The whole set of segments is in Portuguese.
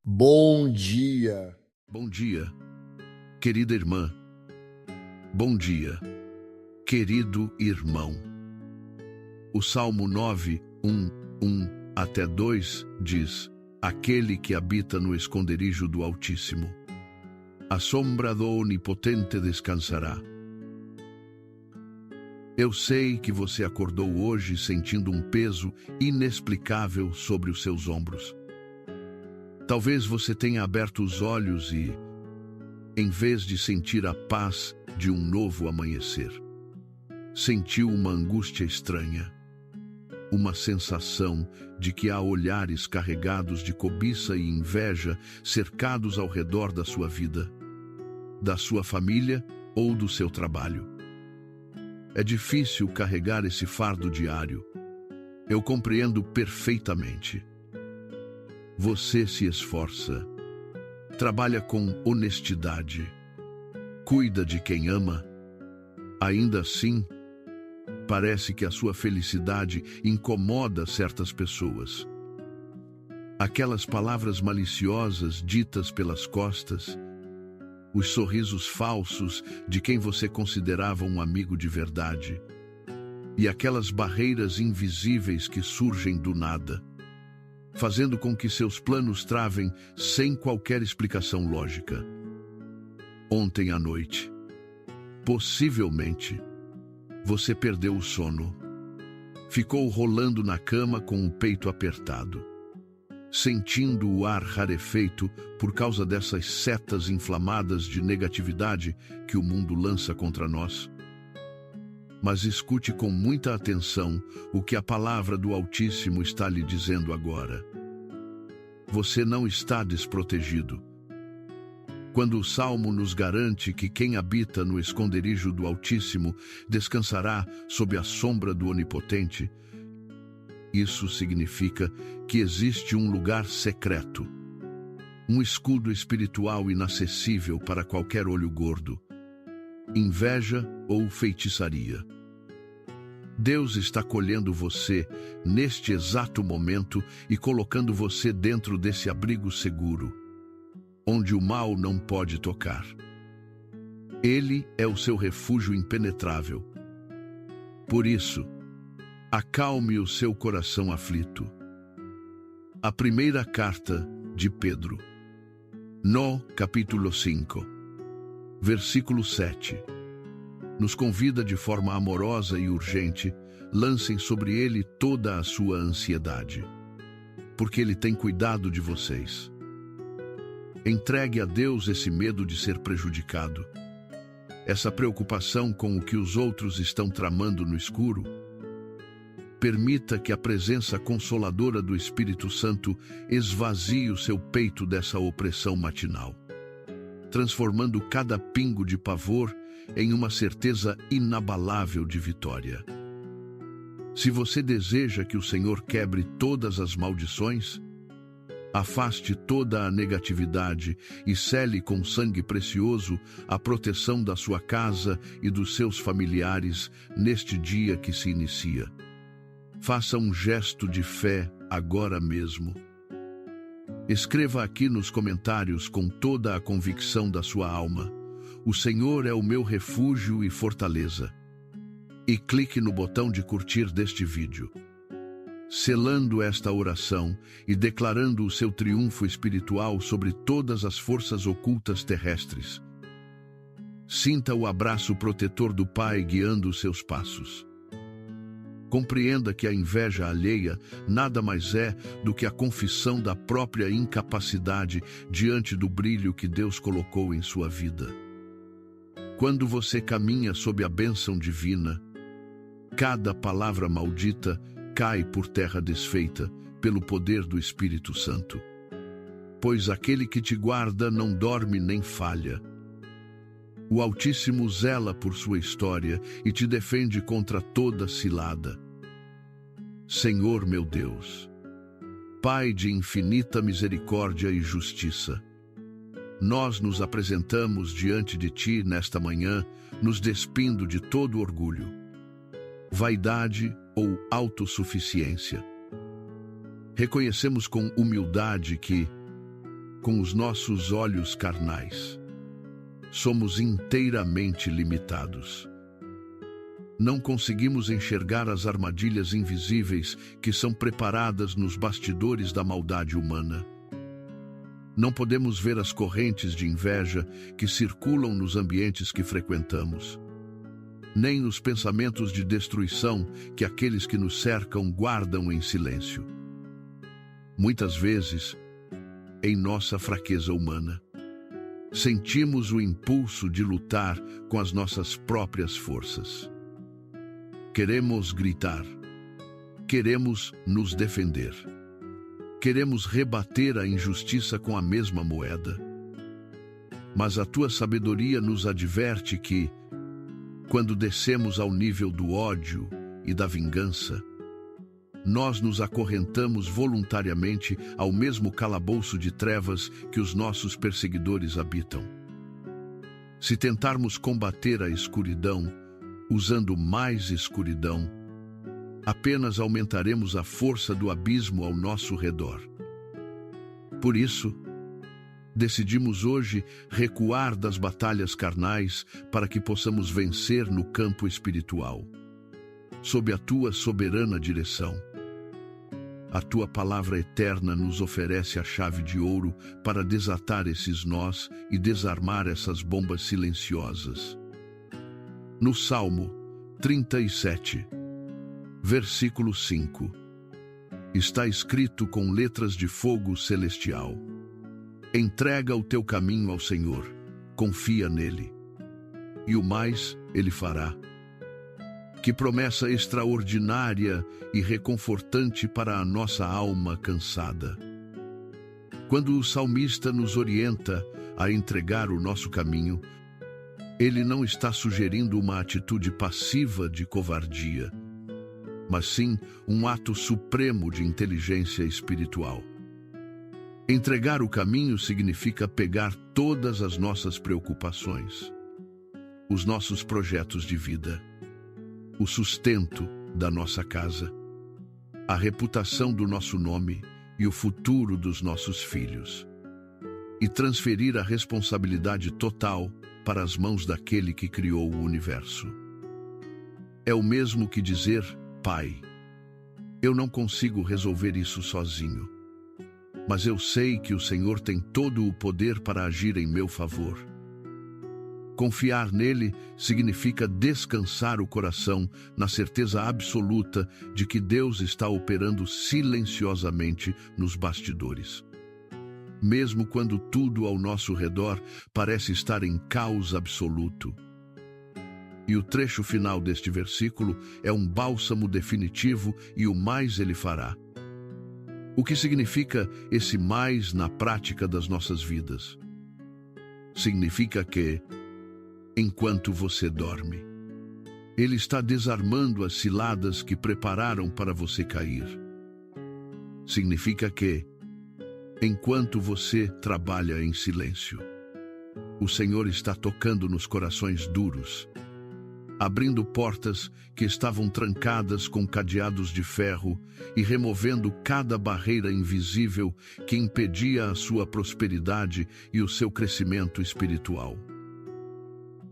Bom dia. Bom dia, querida irmã. Bom dia, querido irmão. O Salmo 9, 1 até 2 diz: Aquele que habita no esconderijo do Altíssimo, à sombra do Onipotente descansará. Eu sei que você acordou hoje sentindo um peso inexplicável sobre os seus ombros. Talvez você tenha aberto os olhos e, em vez de sentir a paz de um novo amanhecer, sentiu uma angústia estranha, uma sensação de que há olhares carregados de cobiça e inveja cercados ao redor da sua vida, da sua família ou do seu trabalho. É difícil carregar esse fardo diário. Eu compreendo perfeitamente. Você se esforça, trabalha com honestidade, cuida de quem ama. Ainda assim, parece que a sua felicidade incomoda certas pessoas. Aquelas palavras maliciosas ditas pelas costas, os sorrisos falsos de quem você considerava um amigo de verdade, e aquelas barreiras invisíveis que surgem do nada, fazendo com que seus planos travem sem qualquer explicação lógica. Ontem à noite, possivelmente, você perdeu o sono. Ficou rolando na cama com o peito apertado, sentindo o ar rarefeito por causa dessas setas inflamadas de negatividade que o mundo lança contra nós. Mas escute com muita atenção o que a palavra do Altíssimo está lhe dizendo agora. Você não está desprotegido. Quando o Salmo nos garante que quem habita no esconderijo do Altíssimo descansará sob a sombra do Onipotente, isso significa que existe um lugar secreto, um escudo espiritual inacessível para qualquer olho gordo, inveja ou feitiçaria. Deus está colhendo você neste exato momento e colocando você dentro desse abrigo seguro, onde o mal não pode tocar. Ele é o seu refúgio impenetrável. Por isso, acalme o seu coração aflito. A primeira carta de Pedro, no capítulo 5, versículo 7, nos convida de forma amorosa e urgente: lancem sobre ele toda a sua ansiedade, porque ele tem cuidado de vocês. Entregue a Deus esse medo de ser prejudicado, essa preocupação com o que os outros estão tramando no escuro. Permita que a presença consoladora do Espírito Santo esvazie o seu peito dessa opressão matinal, transformando cada pingo de pavor em uma certeza inabalável de vitória. Se você deseja que o Senhor quebre todas as maldições, afaste toda a negatividade e sele com sangue precioso a proteção da sua casa e dos seus familiares neste dia que se inicia. Faça um gesto de fé agora mesmo. Escreva aqui nos comentários com toda a convicção da sua alma: o Senhor é o meu refúgio e fortaleza. E clique no botão de curtir deste vídeo. Selando esta oração e declarando o seu triunfo espiritual sobre todas as forças ocultas terrestres. Sinta o abraço protetor do Pai guiando os seus passos. Compreenda que a inveja alheia nada mais é do que a confissão da própria incapacidade diante do brilho que Deus colocou em sua vida. Quando você caminha sob a bênção divina, cada palavra maldita cai por terra desfeita pelo poder do Espírito Santo. Pois aquele que te guarda não dorme nem falha. O Altíssimo zela por sua história e te defende contra toda cilada. Senhor meu Deus, Pai de infinita misericórdia e justiça, nós nos apresentamos diante de Ti nesta manhã, nos despindo de todo orgulho, vaidade ou autossuficiência. Reconhecemos com humildade que, com os nossos olhos carnais. Somos inteiramente limitados. Não conseguimos enxergar as armadilhas invisíveis que são preparadas nos bastidores da maldade humana. Não podemos ver as correntes de inveja que circulam nos ambientes que frequentamos, nem os pensamentos de destruição que aqueles que nos cercam guardam em silêncio. Muitas vezes, em nossa fraqueza humana, sentimos o impulso de lutar com as nossas próprias forças. Queremos gritar, queremos nos defender, queremos rebater a injustiça com a mesma moeda. Mas a tua sabedoria nos adverte que, quando descemos ao nível do ódio e da vingança, nós nos acorrentamos voluntariamente ao mesmo calabouço de trevas que os nossos perseguidores habitam. Se tentarmos combater a escuridão, usando mais escuridão, apenas aumentaremos a força do abismo ao nosso redor. Por isso, decidimos hoje recuar das batalhas carnais para que possamos vencer no campo espiritual. Sob a tua soberana direção, a tua palavra eterna nos oferece a chave de ouro para desatar esses nós e desarmar essas bombas silenciosas. No Salmo 37, versículo 5, está escrito com letras de fogo celestial: entrega o teu caminho ao Senhor, confia nele, e o mais ele fará. Que promessa extraordinária e reconfortante para a nossa alma cansada. Quando o salmista nos orienta a entregar o nosso caminho, ele não está sugerindo uma atitude passiva de covardia, mas sim um ato supremo de inteligência espiritual. Entregar o caminho significa pegar todas as nossas preocupações, os nossos projetos de vida, o sustento da nossa casa, a reputação do nosso nome e o futuro dos nossos filhos, e transferir a responsabilidade total para as mãos daquele que criou o universo. É o mesmo que dizer: Pai, eu não consigo resolver isso sozinho, mas eu sei que o Senhor tem todo o poder para agir em meu favor. Confiar nele significa descansar o coração na certeza absoluta de que Deus está operando silenciosamente nos bastidores. Mesmo quando tudo ao nosso redor parece estar em caos absoluto. E o trecho final deste versículo é um bálsamo definitivo: e o mais ele fará. O que significa esse mais na prática das nossas vidas? Significa que, enquanto você dorme, ele está desarmando as ciladas que prepararam para você cair. Significa que, enquanto você trabalha em silêncio, o Senhor está tocando nos corações duros, abrindo portas que estavam trancadas com cadeados de ferro e removendo cada barreira invisível que impedia a sua prosperidade e o seu crescimento espiritual.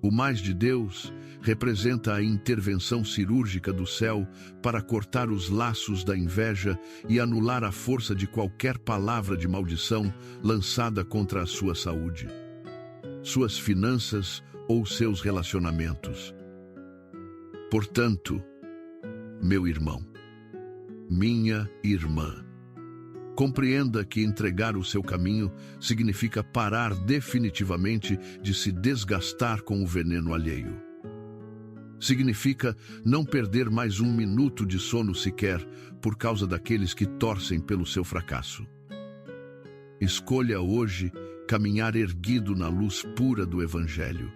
O mais de Deus representa a intervenção cirúrgica do céu para cortar os laços da inveja e anular a força de qualquer palavra de maldição lançada contra a sua saúde, suas finanças ou seus relacionamentos. Portanto, meu irmão, minha irmã, compreenda que entregar o seu caminho significa parar definitivamente de se desgastar com o veneno alheio. Significa não perder mais um minuto de sono sequer por causa daqueles que torcem pelo seu fracasso. Escolha hoje caminhar erguido na luz pura do Evangelho,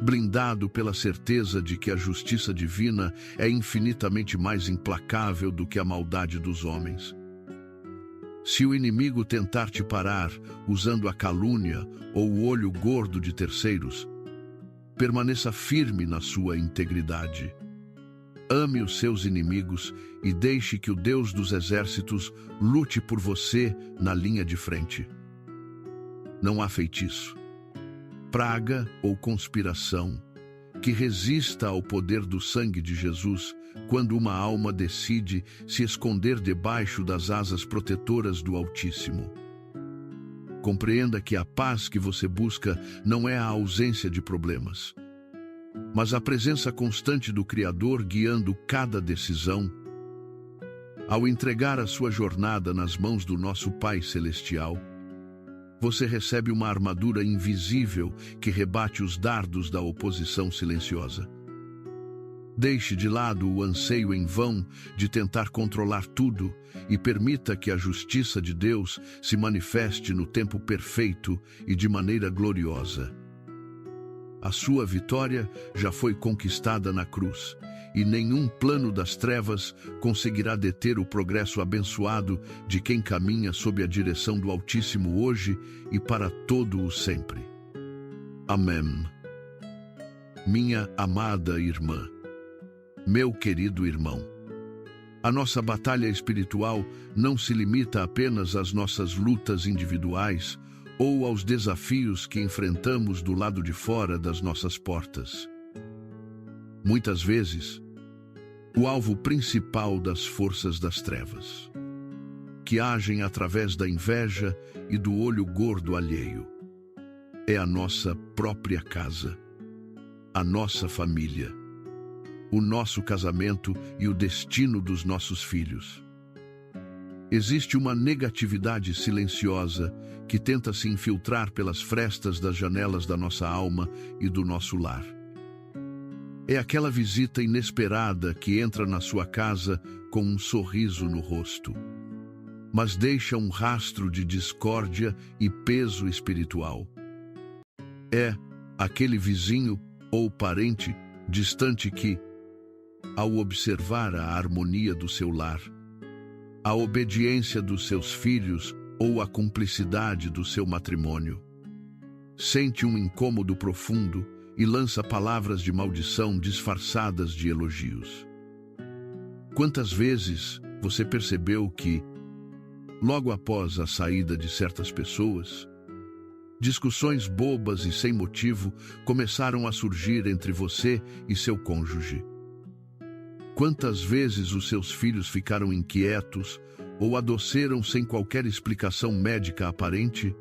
blindado pela certeza de que a justiça divina é infinitamente mais implacável do que a maldade dos homens. Se o inimigo tentar te parar usando a calúnia ou o olho gordo de terceiros, permaneça firme na sua integridade. Ame os seus inimigos e deixe que o Deus dos exércitos lute por você na linha de frente. Não há feitiço, praga ou conspiração que resista ao poder do sangue de Jesus quando uma alma decide se esconder debaixo das asas protetoras do Altíssimo. Compreenda que a paz que você busca não é a ausência de problemas, mas a presença constante do Criador guiando cada decisão. Ao entregar a sua jornada nas mãos do nosso Pai Celestial, você recebe uma armadura invisível que rebate os dardos da oposição silenciosa. Deixe de lado o anseio em vão de tentar controlar tudo e permita que a justiça de Deus se manifeste no tempo perfeito e de maneira gloriosa. A sua vitória já foi conquistada na cruz, e nenhum plano das trevas conseguirá deter o progresso abençoado de quem caminha sob a direção do Altíssimo hoje e para todo o sempre. Amém. Minha amada irmã, meu querido irmão, a nossa batalha espiritual não se limita apenas às nossas lutas individuais ou aos desafios que enfrentamos do lado de fora das nossas portas. Muitas vezes, o alvo principal das forças das trevas, que agem através da inveja e do olho gordo alheio, é a nossa própria casa, a nossa família, o nosso casamento e o destino dos nossos filhos. Existe uma negatividade silenciosa que tenta se infiltrar pelas frestas das janelas da nossa alma e do nosso lar. É aquela visita inesperada que entra na sua casa com um sorriso no rosto, mas deixa um rastro de discórdia e peso espiritual. É aquele vizinho ou parente distante que, ao observar a harmonia do seu lar, a obediência dos seus filhos ou a cumplicidade do seu matrimônio, sente um incômodo profundo e lança palavras de maldição disfarçadas de elogios. Quantas vezes você percebeu que, logo após a saída de certas pessoas, discussões bobas e sem motivo começaram a surgir entre você e seu cônjuge? Quantas vezes os seus filhos ficaram inquietos ou adoeceram sem qualquer explicação médica aparente,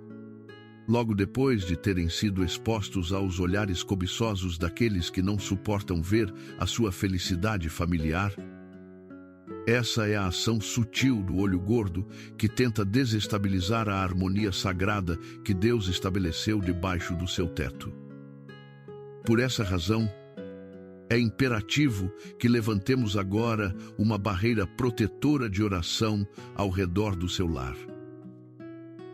logo depois de terem sido expostos aos olhares cobiçosos daqueles que não suportam ver a sua felicidade familiar? Essa é a ação sutil do olho gordo que tenta desestabilizar a harmonia sagrada que Deus estabeleceu debaixo do seu teto. Por essa razão, é imperativo que levantemos agora uma barreira protetora de oração ao redor do seu lar,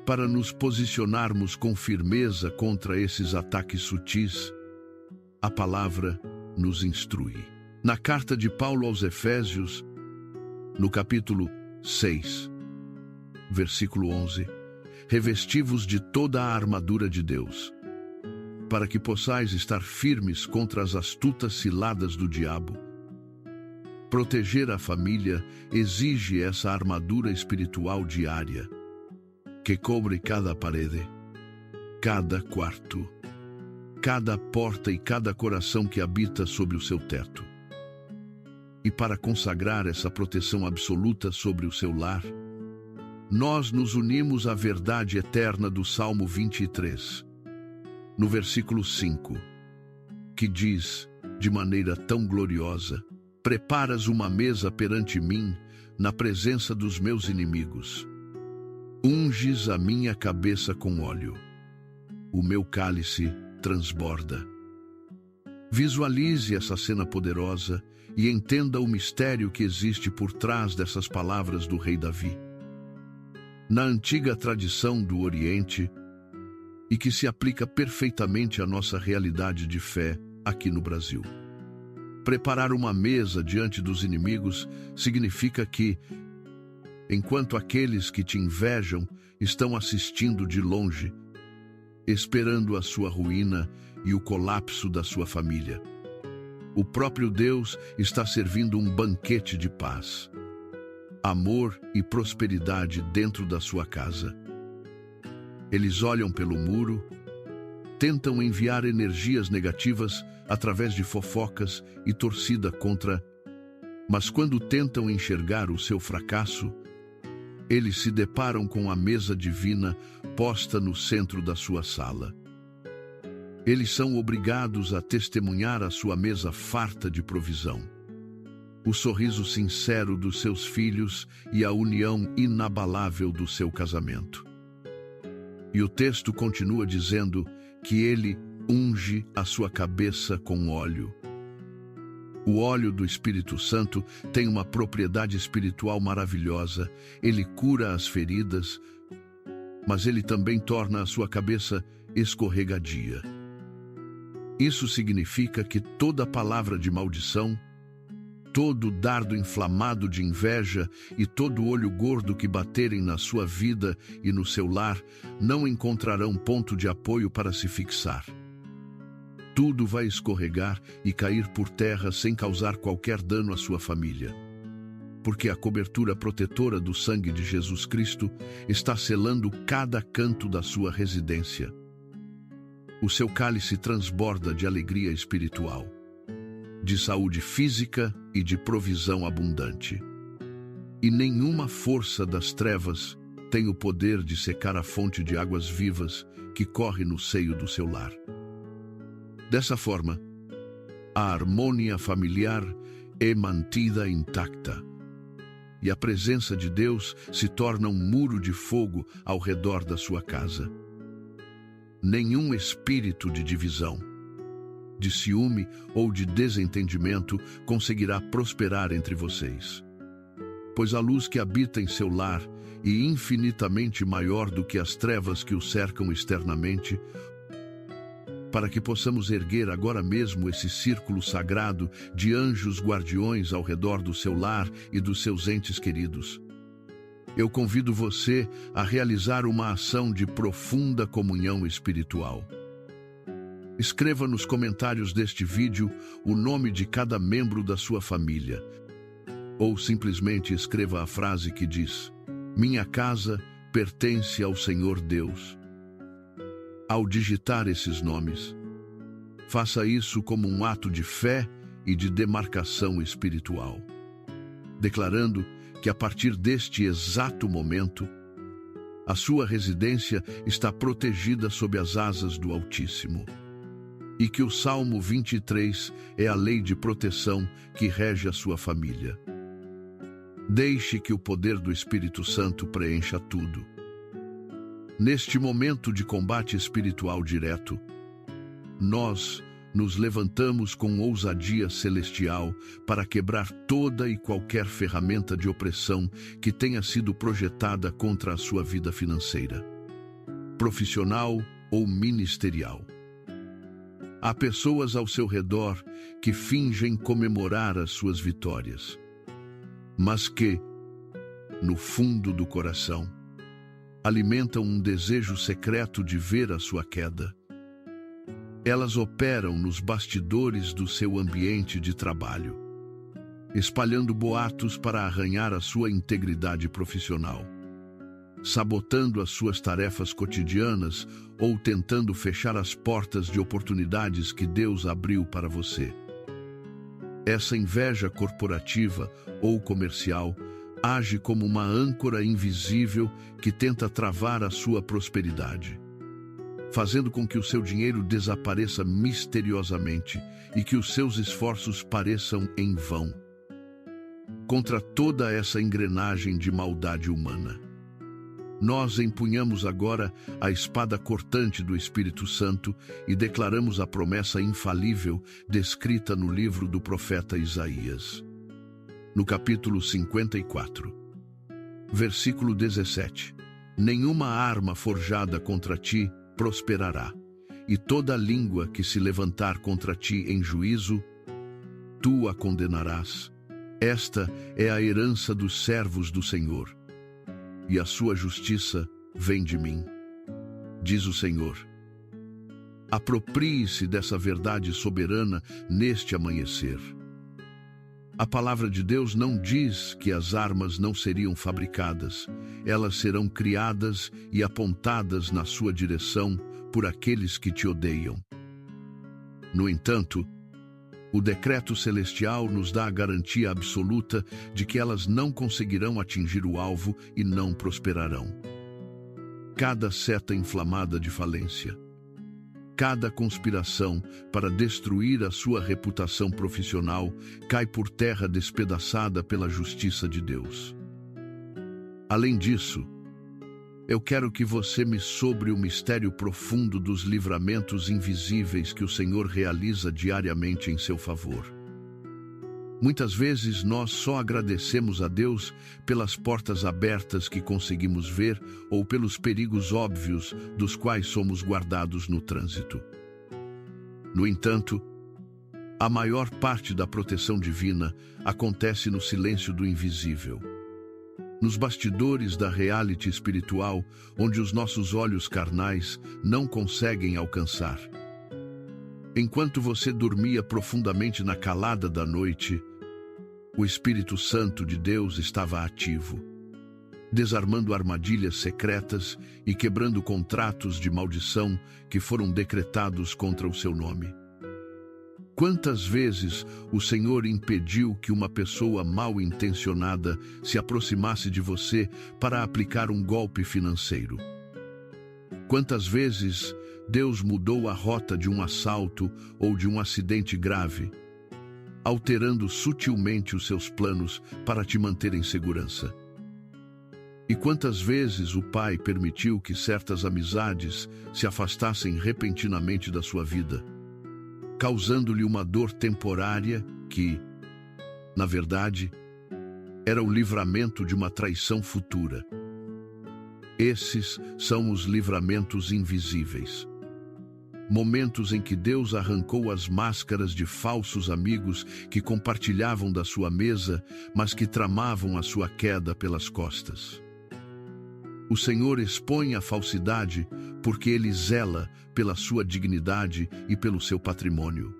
para nos posicionarmos com firmeza contra esses ataques sutis. A palavra nos instrui. Na carta de Paulo aos Efésios, no capítulo 6, versículo 11, revesti-vos de toda a armadura de Deus, para que possais estar firmes contra as astutas ciladas do diabo. Proteger a família exige essa armadura espiritual diária, que cobre cada parede, cada quarto, cada porta e cada coração que habita sob o seu teto. E para consagrar essa proteção absoluta sobre o seu lar, nós nos unimos à verdade eterna do Salmo 23, no versículo 5, que diz, de maneira tão gloriosa: preparas uma mesa perante mim, na presença dos meus inimigos. Unges a minha cabeça com óleo. O meu cálice transborda. Visualize essa cena poderosa e entenda o mistério que existe por trás dessas palavras do rei Davi. Na antiga tradição do Oriente, e que se aplica perfeitamente à nossa realidade de fé aqui no Brasil, preparar uma mesa diante dos inimigos significa que, enquanto aqueles que te invejam estão assistindo de longe, esperando a sua ruína e o colapso da sua família, o próprio Deus está servindo um banquete de paz, amor e prosperidade dentro da sua casa. Eles olham pelo muro, tentam enviar energias negativas através de fofocas e torcida contra, mas quando tentam enxergar o seu fracasso, eles se deparam com a mesa divina posta no centro da sua sala. Eles são obrigados a testemunhar a sua mesa farta de provisão, o sorriso sincero dos seus filhos e a união inabalável do seu casamento. E o texto continua dizendo que ele unge a sua cabeça com óleo. O óleo do Espírito Santo tem uma propriedade espiritual maravilhosa. Ele cura as feridas, mas ele também torna a sua cabeça escorregadia. Isso significa que toda palavra de maldição, todo dardo inflamado de inveja e todo olho gordo que baterem na sua vida e no seu lar não encontrarão ponto de apoio para se fixar. Tudo vai escorregar e cair por terra sem causar qualquer dano à sua família, porque a cobertura protetora do sangue de Jesus Cristo está selando cada canto da sua residência. O seu cálice transborda de alegria espiritual, de saúde física e de provisão abundante. E nenhuma força das trevas tem o poder de secar a fonte de águas vivas que corre no seio do seu lar. Dessa forma, a harmonia familiar é mantida intacta, e a presença de Deus se torna um muro de fogo ao redor da sua casa. Nenhum espírito de divisão, de ciúme ou de desentendimento conseguirá prosperar entre vocês, pois a luz que habita em seu lar é infinitamente maior do que as trevas que o cercam externamente, para que possamos erguer agora mesmo esse círculo sagrado de anjos guardiões ao redor do seu lar e dos seus entes queridos. Eu convido você a realizar uma ação de profunda comunhão espiritual. Escreva nos comentários deste vídeo o nome de cada membro da sua família, ou simplesmente escreva a frase que diz: "Minha casa pertence ao Senhor Deus." Ao digitar esses nomes, faça isso como um ato de fé e de demarcação espiritual, declarando que a partir deste exato momento, a sua residência está protegida sob as asas do Altíssimo, e que o Salmo 23 é a lei de proteção que rege a sua família. Deixe que o poder do Espírito Santo preencha tudo. Neste momento de combate espiritual direto, nós nos levantamos com ousadia celestial para quebrar toda e qualquer ferramenta de opressão que tenha sido projetada contra a sua vida financeira, profissional ou ministerial. Há pessoas ao seu redor que fingem comemorar as suas vitórias, mas que, no fundo do coração, alimentam um desejo secreto de ver a sua queda. Elas operam nos bastidores do seu ambiente de trabalho, espalhando boatos para arranhar a sua integridade profissional, sabotando as suas tarefas cotidianas ou tentando fechar as portas de oportunidades que Deus abriu para você. Essa inveja corporativa ou comercial age como uma âncora invisível que tenta travar a sua prosperidade, fazendo com que o seu dinheiro desapareça misteriosamente e que os seus esforços pareçam em vão. Contra toda essa engrenagem de maldade humana, nós empunhamos agora a espada cortante do Espírito Santo e declaramos a promessa infalível descrita no livro do profeta Isaías. No capítulo 54, versículo 17, "Nenhuma arma forjada contra ti prosperará, e toda língua que se levantar contra ti em juízo, tu a condenarás. Esta é a herança dos servos do Senhor, e a sua justiça vem de mim, diz o Senhor." Aproprie-se dessa verdade soberana neste amanhecer. A palavra de Deus não diz que as armas não seriam fabricadas. Elas serão criadas e apontadas na sua direção por aqueles que te odeiam. No entanto, o decreto celestial nos dá a garantia absoluta de que elas não conseguirão atingir o alvo e não prosperarão. Cada seta inflamada de falência, cada conspiração para destruir a sua reputação profissional cai por terra despedaçada pela justiça de Deus. Além disso, eu quero que você me sobre o mistério profundo dos livramentos invisíveis que o Senhor realiza diariamente em seu favor. Muitas vezes nós só agradecemos a Deus pelas portas abertas que conseguimos ver ou pelos perigos óbvios dos quais somos guardados no trânsito. No entanto, a maior parte da proteção divina acontece no silêncio do invisível. Nos bastidores da reality espiritual, onde os nossos olhos carnais não conseguem alcançar. Enquanto você dormia profundamente na calada da noite, o Espírito Santo de Deus estava ativo, desarmando armadilhas secretas e quebrando contratos de maldição que foram decretados contra o seu nome. Quantas vezes o Senhor impediu que uma pessoa mal intencionada se aproximasse de você para aplicar um golpe financeiro? Quantas vezes Deus mudou a rota de um assalto ou de um acidente grave, alterando sutilmente os seus planos para te manter em segurança? E quantas vezes o Pai permitiu que certas amizades se afastassem repentinamente da sua vida, causando-lhe uma dor temporária que, na verdade, era o livramento de uma traição futura. Esses são os livramentos invisíveis. Momentos em que Deus arrancou as máscaras de falsos amigos que compartilhavam da sua mesa, mas que tramavam a sua queda pelas costas. O Senhor expõe a falsidade porque Ele zela pela sua dignidade e pelo seu patrimônio.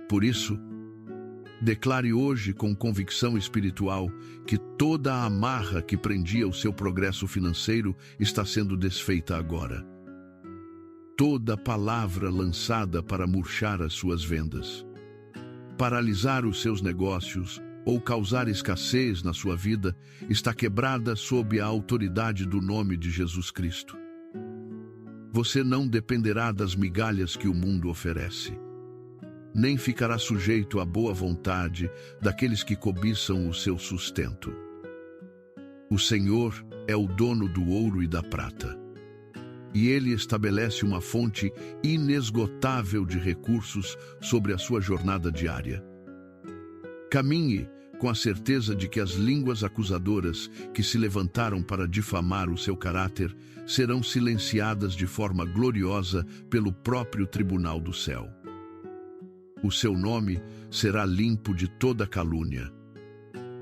Por isso, declare hoje com convicção espiritual que toda a amarra que prendia o seu progresso financeiro está sendo desfeita agora. Toda palavra lançada para murchar as suas vendas, paralisar os seus negócios ou causar escassez na sua vida está quebrada sob a autoridade do nome de Jesus Cristo. Você não dependerá das migalhas que o mundo oferece, nem ficará sujeito à boa vontade daqueles que cobiçam o seu sustento. O Senhor é o dono do ouro e da prata, e Ele estabelece uma fonte inesgotável de recursos sobre a sua jornada diária. Caminhe com a certeza de que as línguas acusadoras que se levantaram para difamar o seu caráter serão silenciadas de forma gloriosa pelo próprio tribunal do céu. O seu nome será limpo de toda calúnia,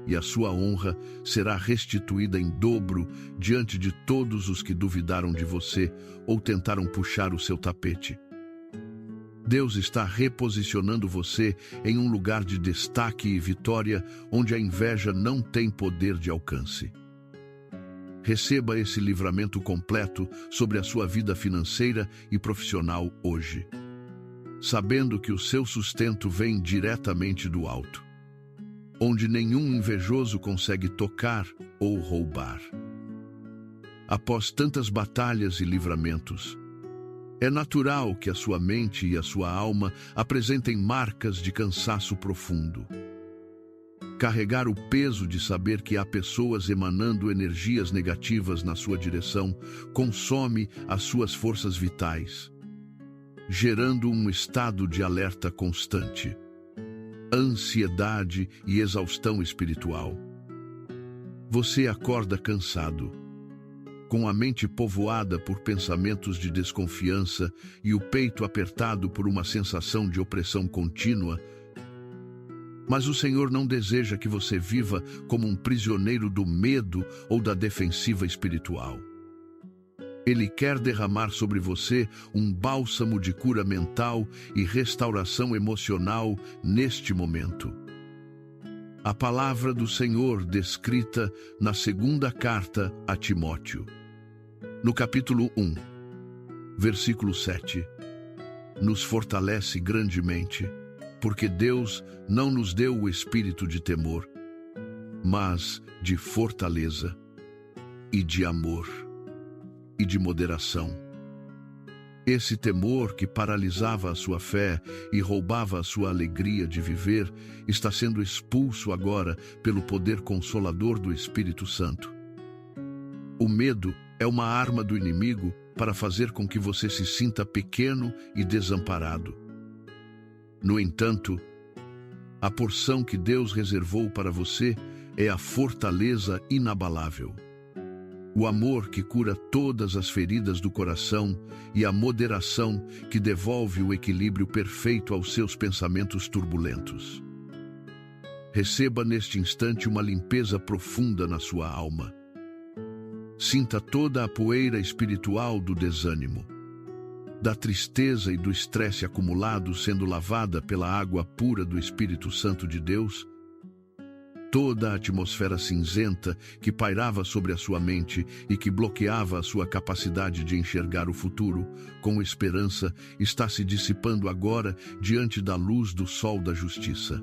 e a sua honra será restituída em dobro diante de todos os que duvidaram de você ou tentaram puxar o seu tapete. Deus está reposicionando você em um lugar de destaque e vitória onde a inveja não tem poder de alcance. Receba esse livramento completo sobre a sua vida financeira e profissional hoje, sabendo que o seu sustento vem diretamente do alto, onde nenhum invejoso consegue tocar ou roubar. Após tantas batalhas e livramentos, é natural que a sua mente e a sua alma apresentem marcas de cansaço profundo. Carregar o peso de saber que há pessoas emanando energias negativas na sua direção consome as suas forças vitais, gerando um estado de alerta constante, ansiedade e exaustão espiritual. Você acorda cansado, com a mente povoada por pensamentos de desconfiança e o peito apertado por uma sensação de opressão contínua. Mas o Senhor não deseja que você viva como um prisioneiro do medo ou da defensiva espiritual. Ele quer derramar sobre você um bálsamo de cura mental e restauração emocional neste momento. A palavra do Senhor descrita na segunda carta a Timóteo. No capítulo 1, versículo 7, nos fortalece grandemente, porque Deus não nos deu o espírito de temor, mas de fortaleza e de amor e de moderação. Esse temor que paralisava a sua fé e roubava a sua alegria de viver está sendo expulso agora pelo poder consolador do Espírito Santo. O medo é uma arma do inimigo para fazer com que você se sinta pequeno e desamparado. No entanto, a porção que Deus reservou para você é a fortaleza inabalável, o amor que cura todas as feridas do coração e a moderação que devolve o equilíbrio perfeito aos seus pensamentos turbulentos. Receba neste instante uma limpeza profunda na sua alma. Sinta toda a poeira espiritual do desânimo, da tristeza e do estresse acumulados sendo lavada pela água pura do Espírito Santo de Deus. Toda a atmosfera cinzenta que pairava sobre a sua mente e que bloqueava a sua capacidade de enxergar o futuro com esperança está se dissipando agora diante da luz do sol da justiça.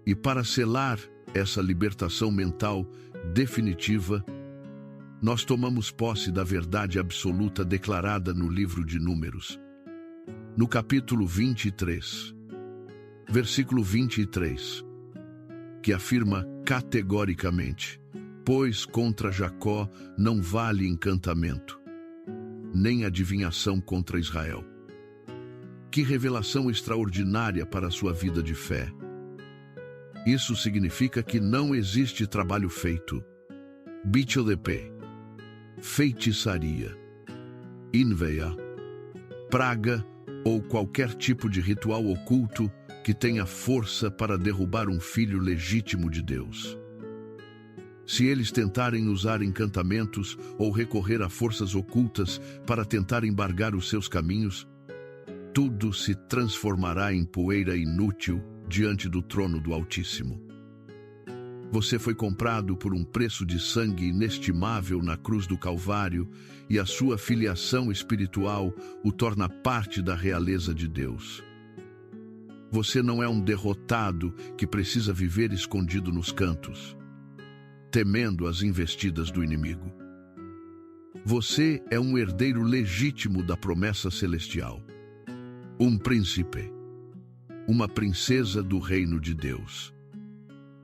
E para selar essa libertação mental definitiva, nós tomamos posse da verdade absoluta declarada no livro de Números. No capítulo 23, versículo 23, que afirma categoricamente: pois contra Jacó não vale encantamento, nem adivinhação contra Israel. Que revelação extraordinária para a sua vida de fé! Isso significa que não existe trabalho feito, bicho-de-pé, feitiçaria, inveia, praga ou qualquer tipo de ritual oculto que tenha força para derrubar um filho legítimo de Deus. Se eles tentarem usar encantamentos ou recorrer a forças ocultas para tentar embargar os seus caminhos, tudo se transformará em poeira inútil diante do trono do Altíssimo. Você foi comprado por um preço de sangue inestimável na cruz do Calvário e a sua filiação espiritual o torna parte da realeza de Deus. Você não é um derrotado que precisa viver escondido nos cantos, temendo as investidas do inimigo. Você é um herdeiro legítimo da promessa celestial, um príncipe, uma princesa do reino de Deus,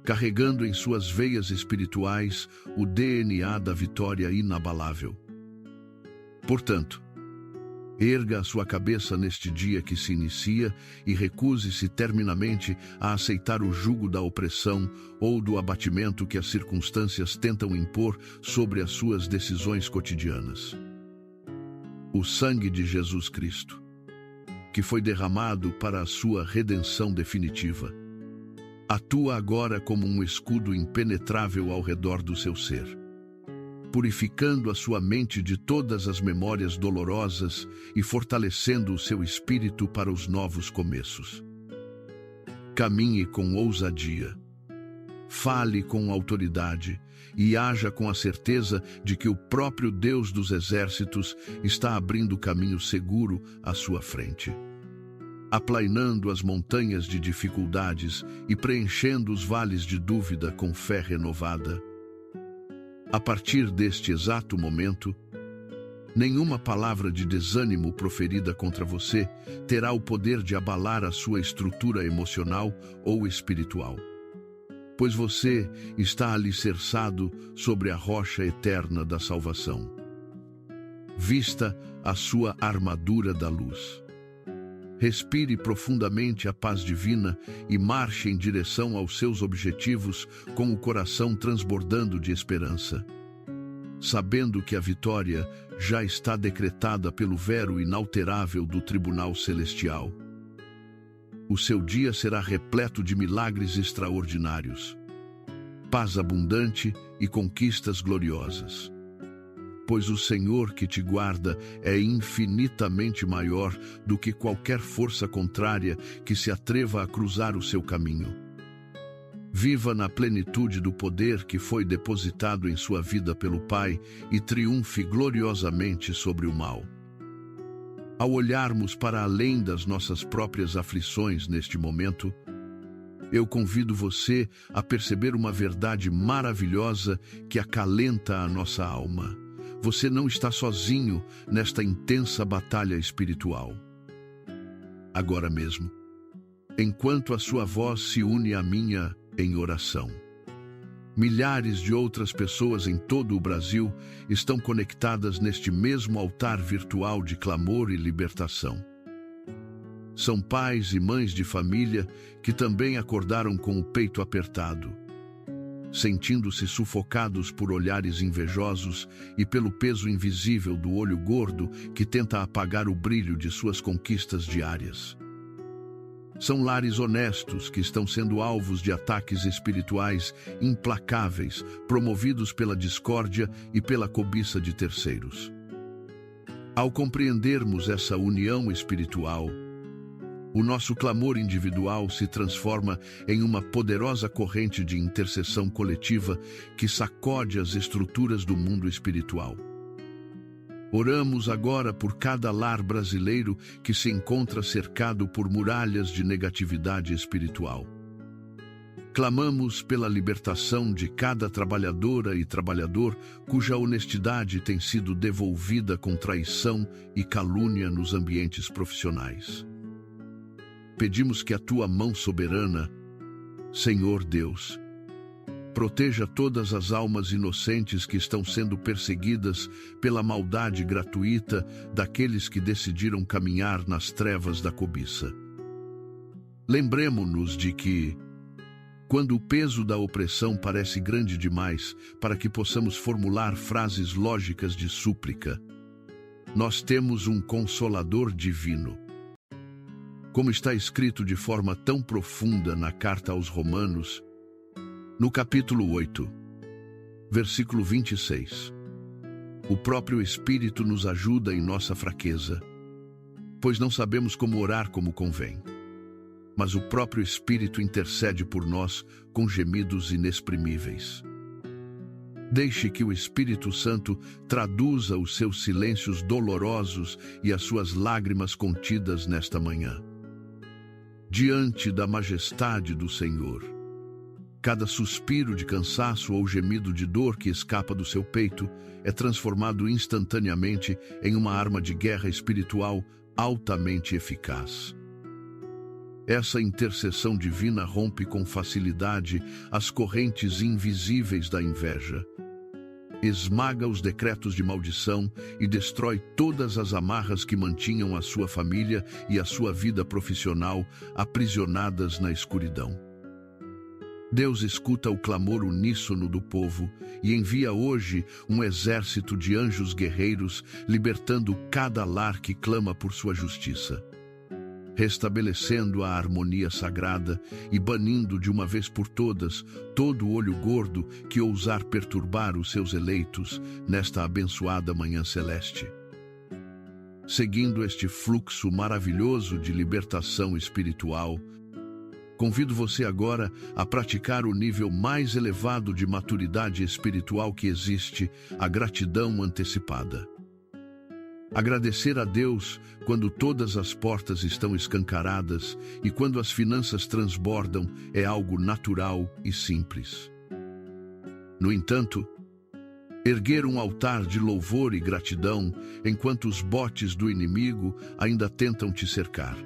carregando em suas veias espirituais o DNA da vitória inabalável. Portanto, erga a sua cabeça neste dia que se inicia e recuse-se terminamente a aceitar o jugo da opressão ou do abatimento que as circunstâncias tentam impor sobre as suas decisões cotidianas. O sangue de Jesus Cristo, que foi derramado para a sua redenção definitiva, atua agora como um escudo impenetrável ao redor do seu ser, purificando a sua mente de todas as memórias dolorosas e fortalecendo o seu espírito para os novos começos. Caminhe com ousadia, fale com autoridade e haja com a certeza de que o próprio Deus dos exércitos está abrindo caminho seguro à sua frente, aplainando as montanhas de dificuldades e preenchendo os vales de dúvida com fé renovada. A partir deste exato momento, nenhuma palavra de desânimo proferida contra você terá o poder de abalar a sua estrutura emocional ou espiritual, pois você está alicerçado sobre a rocha eterna da salvação. Vista a sua armadura da luz. Respire profundamente a paz divina e marche em direção aos seus objetivos com o coração transbordando de esperança, sabendo que a vitória já está decretada pelo vero inalterável do tribunal celestial. O seu dia será repleto de milagres extraordinários, paz abundante e conquistas gloriosas, pois o Senhor que te guarda é infinitamente maior do que qualquer força contrária que se atreva a cruzar o seu caminho. Viva na plenitude do poder que foi depositado em sua vida pelo Pai e triunfe gloriosamente sobre o mal. Ao olharmos para além das nossas próprias aflições neste momento, eu convido você a perceber uma verdade maravilhosa que acalenta a nossa alma. Você não está sozinho nesta intensa batalha espiritual. Agora mesmo, enquanto a sua voz se une à minha em oração, milhares de outras pessoas em todo o Brasil estão conectadas neste mesmo altar virtual de clamor e libertação. São pais e mães de família que também acordaram com o peito apertado, sentindo-se sufocados por olhares invejosos e pelo peso invisível do olho gordo que tenta apagar o brilho de suas conquistas diárias. São lares honestos que estão sendo alvos de ataques espirituais implacáveis, promovidos pela discórdia e pela cobiça de terceiros. Ao compreendermos essa união espiritual, o nosso clamor individual se transforma em uma poderosa corrente de intercessão coletiva que sacode as estruturas do mundo espiritual. Oramos agora por cada lar brasileiro que se encontra cercado por muralhas de negatividade espiritual. Clamamos pela libertação de cada trabalhadora e trabalhador cuja honestidade tem sido devolvida com traição e calúnia nos ambientes profissionais. Pedimos que a tua mão soberana, Senhor Deus, proteja todas as almas inocentes que estão sendo perseguidas pela maldade gratuita daqueles que decidiram caminhar nas trevas da cobiça. Lembremo-nos de que, quando o peso da opressão parece grande demais para que possamos formular frases lógicas de súplica, nós temos um Consolador divino. Como está escrito de forma tão profunda na carta aos Romanos, no capítulo 8, versículo 26, o próprio Espírito nos ajuda em nossa fraqueza, pois não sabemos como orar como convém, mas o próprio Espírito intercede por nós com gemidos inexprimíveis. Deixe que o Espírito Santo traduza os seus silêncios dolorosos e as suas lágrimas contidas nesta manhã. Diante da majestade do Senhor, cada suspiro de cansaço ou gemido de dor que escapa do seu peito é transformado instantaneamente em uma arma de guerra espiritual altamente eficaz. Essa intercessão divina rompe com facilidade as correntes invisíveis da inveja, esmaga os decretos de maldição e destrói todas as amarras que mantinham a sua família e a sua vida profissional aprisionadas na escuridão. Deus escuta o clamor uníssono do povo e envia hoje um exército de anjos guerreiros, libertando cada lar que clama por sua justiça, restabelecendo a harmonia sagrada e banindo de uma vez por todas todo o olho gordo que ousar perturbar os seus eleitos nesta abençoada manhã celeste. Seguindo este fluxo maravilhoso de libertação espiritual, convido você agora a praticar o nível mais elevado de maturidade espiritual que existe, a gratidão antecipada. Agradecer a Deus quando todas as portas estão escancaradas e quando as finanças transbordam é algo natural e simples. No entanto, erguer um altar de louvor e gratidão enquanto os botes do inimigo ainda tentam te cercar,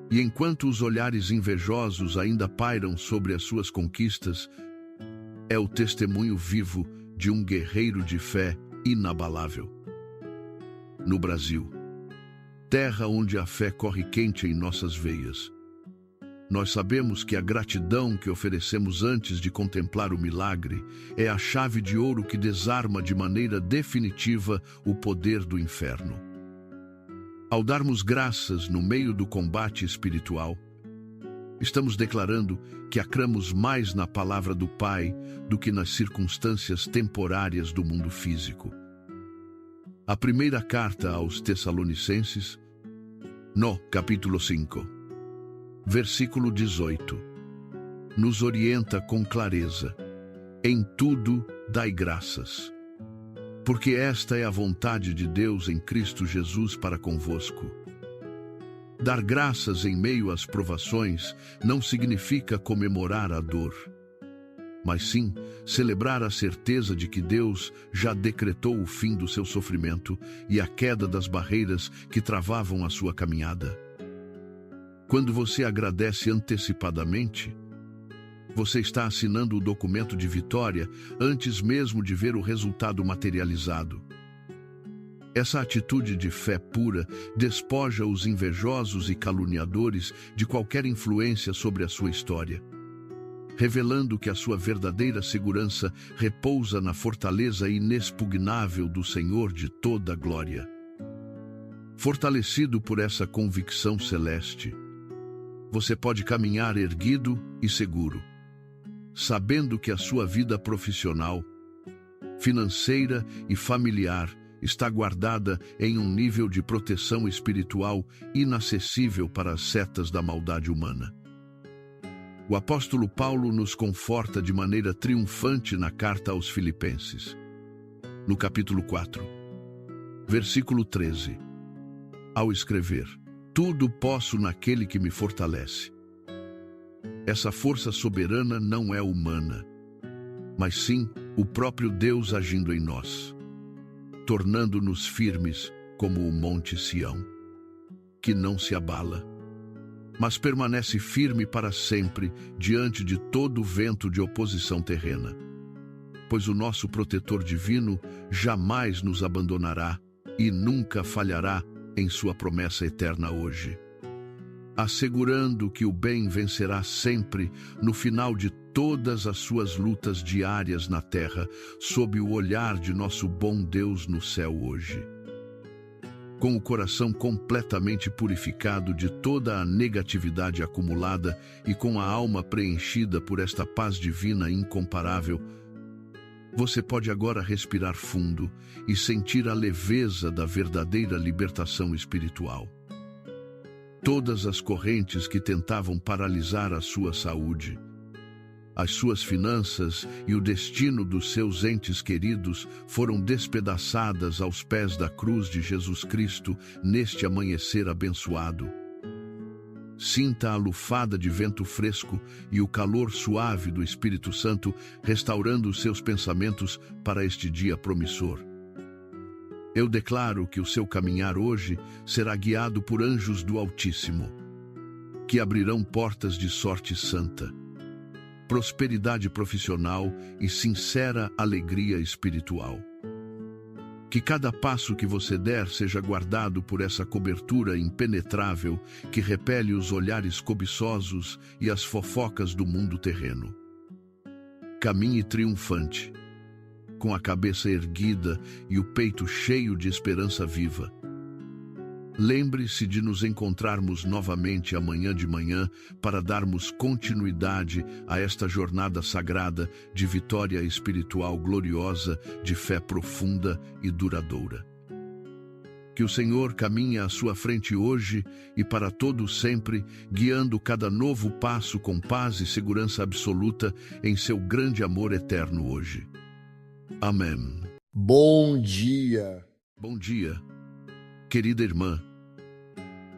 e enquanto os olhares invejosos ainda pairam sobre as suas conquistas, é o testemunho vivo de um guerreiro de fé inabalável. No Brasil, terra onde a fé corre quente em nossas veias, nós sabemos que a gratidão que oferecemos antes de contemplar o milagre é a chave de ouro que desarma de maneira definitiva o poder do inferno. Ao darmos graças no meio do combate espiritual, estamos declarando que cremos mais na palavra do Pai do que nas circunstâncias temporárias do mundo físico. A primeira carta aos Tessalonicenses, no capítulo 5, versículo 18, nos orienta com clareza. Em tudo dai graças, porque esta é a vontade de Deus em Cristo Jesus para convosco. Dar graças em meio às provações não significa comemorar a dor, mas sim celebrar a certeza de que Deus já decretou o fim do seu sofrimento e a queda das barreiras que travavam a sua caminhada. Quando você agradece antecipadamente, você está assinando o documento de vitória antes mesmo de ver o resultado materializado. Essa atitude de fé pura despoja os invejosos e caluniadores de qualquer influência sobre a sua história, revelando que a sua verdadeira segurança repousa na fortaleza inexpugnável do Senhor de toda a glória. Fortalecido por essa convicção celeste, você pode caminhar erguido e seguro, sabendo que a sua vida profissional, financeira e familiar está guardada em um nível de proteção espiritual inacessível para as setas da maldade humana. O apóstolo Paulo nos conforta de maneira triunfante na carta aos Filipenses. No capítulo 4, versículo 13, ao escrever: tudo posso naquele que me fortalece. Essa força soberana não é humana, mas sim o próprio Deus agindo em nós, tornando-nos firmes como o monte Sião, que não se abala, mas permanece firme para sempre diante de todo vento de oposição terrena. Pois o nosso protetor divino jamais nos abandonará e nunca falhará em sua promessa eterna hoje, assegurando que o bem vencerá sempre no final de todas as suas lutas diárias na terra, sob o olhar de nosso bom Deus no céu hoje. Com o coração completamente purificado de toda a negatividade acumulada e com a alma preenchida por esta paz divina incomparável, você pode agora respirar fundo e sentir a leveza da verdadeira libertação espiritual. Todas as correntes que tentavam paralisar a sua saúde, as suas finanças e o destino dos seus entes queridos foram despedaçadas aos pés da cruz de Jesus Cristo neste amanhecer abençoado. Sinta a lufada de vento fresco e o calor suave do Espírito Santo restaurando os seus pensamentos para este dia promissor. Eu declaro que o seu caminhar hoje será guiado por anjos do Altíssimo, que abrirão portas de sorte santa, prosperidade profissional e sincera alegria espiritual. Que cada passo que você der seja guardado por essa cobertura impenetrável que repele os olhares cobiçosos e as fofocas do mundo terreno. Caminhe triunfante, com a cabeça erguida e o peito cheio de esperança viva. Lembre-se de nos encontrarmos novamente amanhã de manhã para darmos continuidade a esta jornada sagrada de vitória espiritual gloriosa, de fé profunda e duradoura. Que o Senhor caminhe à sua frente hoje e para todo sempre, guiando cada novo passo com paz e segurança absoluta em seu grande amor eterno hoje. Amém. Bom dia. Bom dia, querida irmã.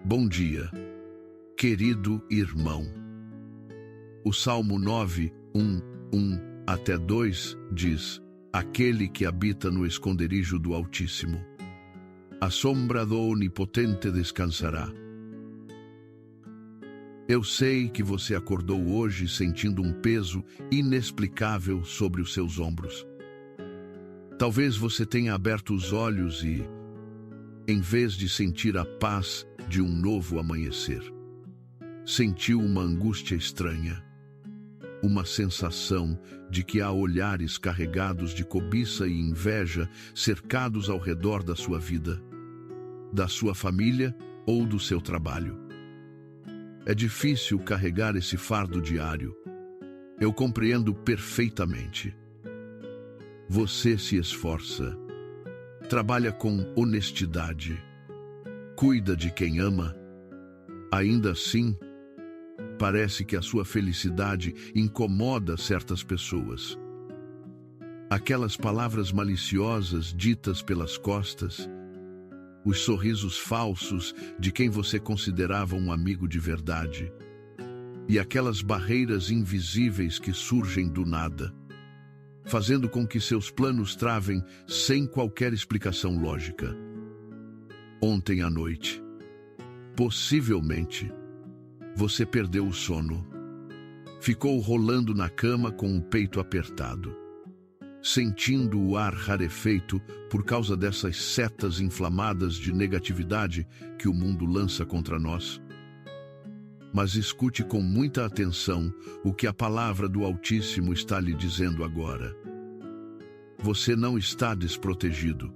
Bom dia, querido irmão. O Salmo 9, 1 até 2 diz: aquele que habita no esconderijo do Altíssimo, à sombra do Onipotente descansará. Eu sei que você acordou hoje sentindo um peso inexplicável sobre os seus ombros. Talvez você tenha aberto os olhos e, em vez de sentir a paz de um novo amanhecer, sentiu uma angústia estranha, uma sensação de que há olhares carregados de cobiça e inveja cercados ao redor da sua vida, da sua família ou do seu trabalho. É difícil carregar esse fardo diário. Eu compreendo perfeitamente. Você se esforça, trabalha com honestidade, cuida de quem ama. Ainda assim, parece que a sua felicidade incomoda certas pessoas. Aquelas palavras maliciosas ditas pelas costas, os sorrisos falsos de quem você considerava um amigo de verdade, e aquelas barreiras invisíveis que surgem do nada, fazendo com que seus planos travem sem qualquer explicação lógica. Ontem à noite, possivelmente, você perdeu o sono. Ficou rolando na cama com o peito apertado, sentindo o ar rarefeito por causa dessas setas inflamadas de negatividade que o mundo lança contra nós. Mas escute com muita atenção o que a palavra do Altíssimo está lhe dizendo agora. Você não está desprotegido.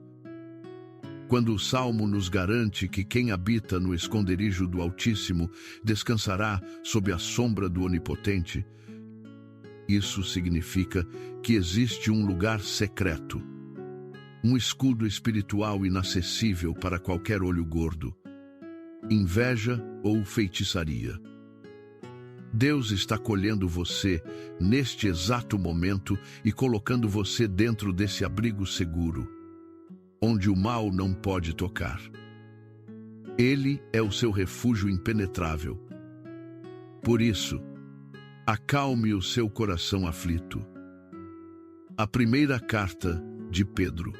Quando o Salmo nos garante que quem habita no esconderijo do Altíssimo descansará sob a sombra do Onipotente, isso significa que existe um lugar secreto, um escudo espiritual inacessível para qualquer olho gordo, inveja ou feitiçaria. Deus está colhendo você neste exato momento e colocando você dentro desse abrigo seguro, onde o mal não pode tocar. Ele é o seu refúgio impenetrável. Por isso, acalme o seu coração aflito. A primeira carta de Pedro,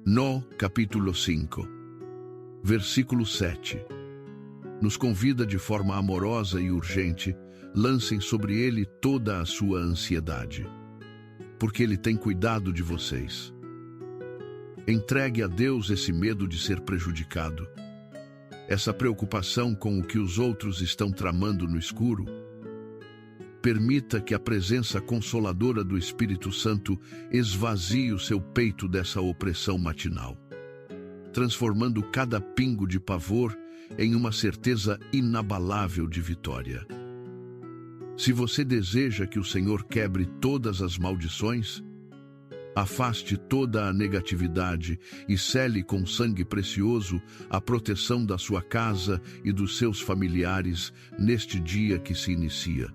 no capítulo 5, versículo 7, nos convida de forma amorosa e urgente: lancem sobre ele toda a sua ansiedade, porque ele tem cuidado de vocês. Entregue a Deus esse medo de ser prejudicado, essa preocupação com o que os outros estão tramando no escuro. Permita que a presença consoladora do Espírito Santo esvazie o seu peito dessa opressão matinal, transformando cada pingo de pavor em uma certeza inabalável de vitória. Se você deseja que o Senhor quebre todas as maldições, afaste toda a negatividade e sele com sangue precioso a proteção da sua casa e dos seus familiares neste dia que se inicia.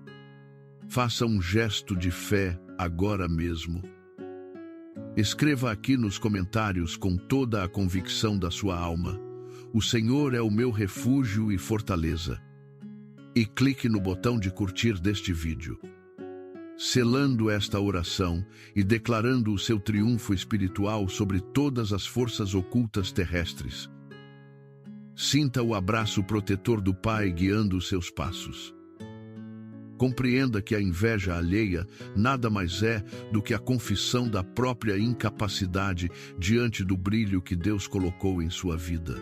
Faça um gesto de fé agora mesmo. Escreva aqui nos comentários com toda a convicção da sua alma: o Senhor é o meu refúgio e fortaleza. E clique no botão de curtir deste vídeo. Selando esta oração e declarando o seu triunfo espiritual sobre todas as forças ocultas terrestres. Sinta o abraço protetor do Pai guiando os seus passos. Compreenda que a inveja alheia nada mais é do que a confissão da própria incapacidade diante do brilho que Deus colocou em sua vida.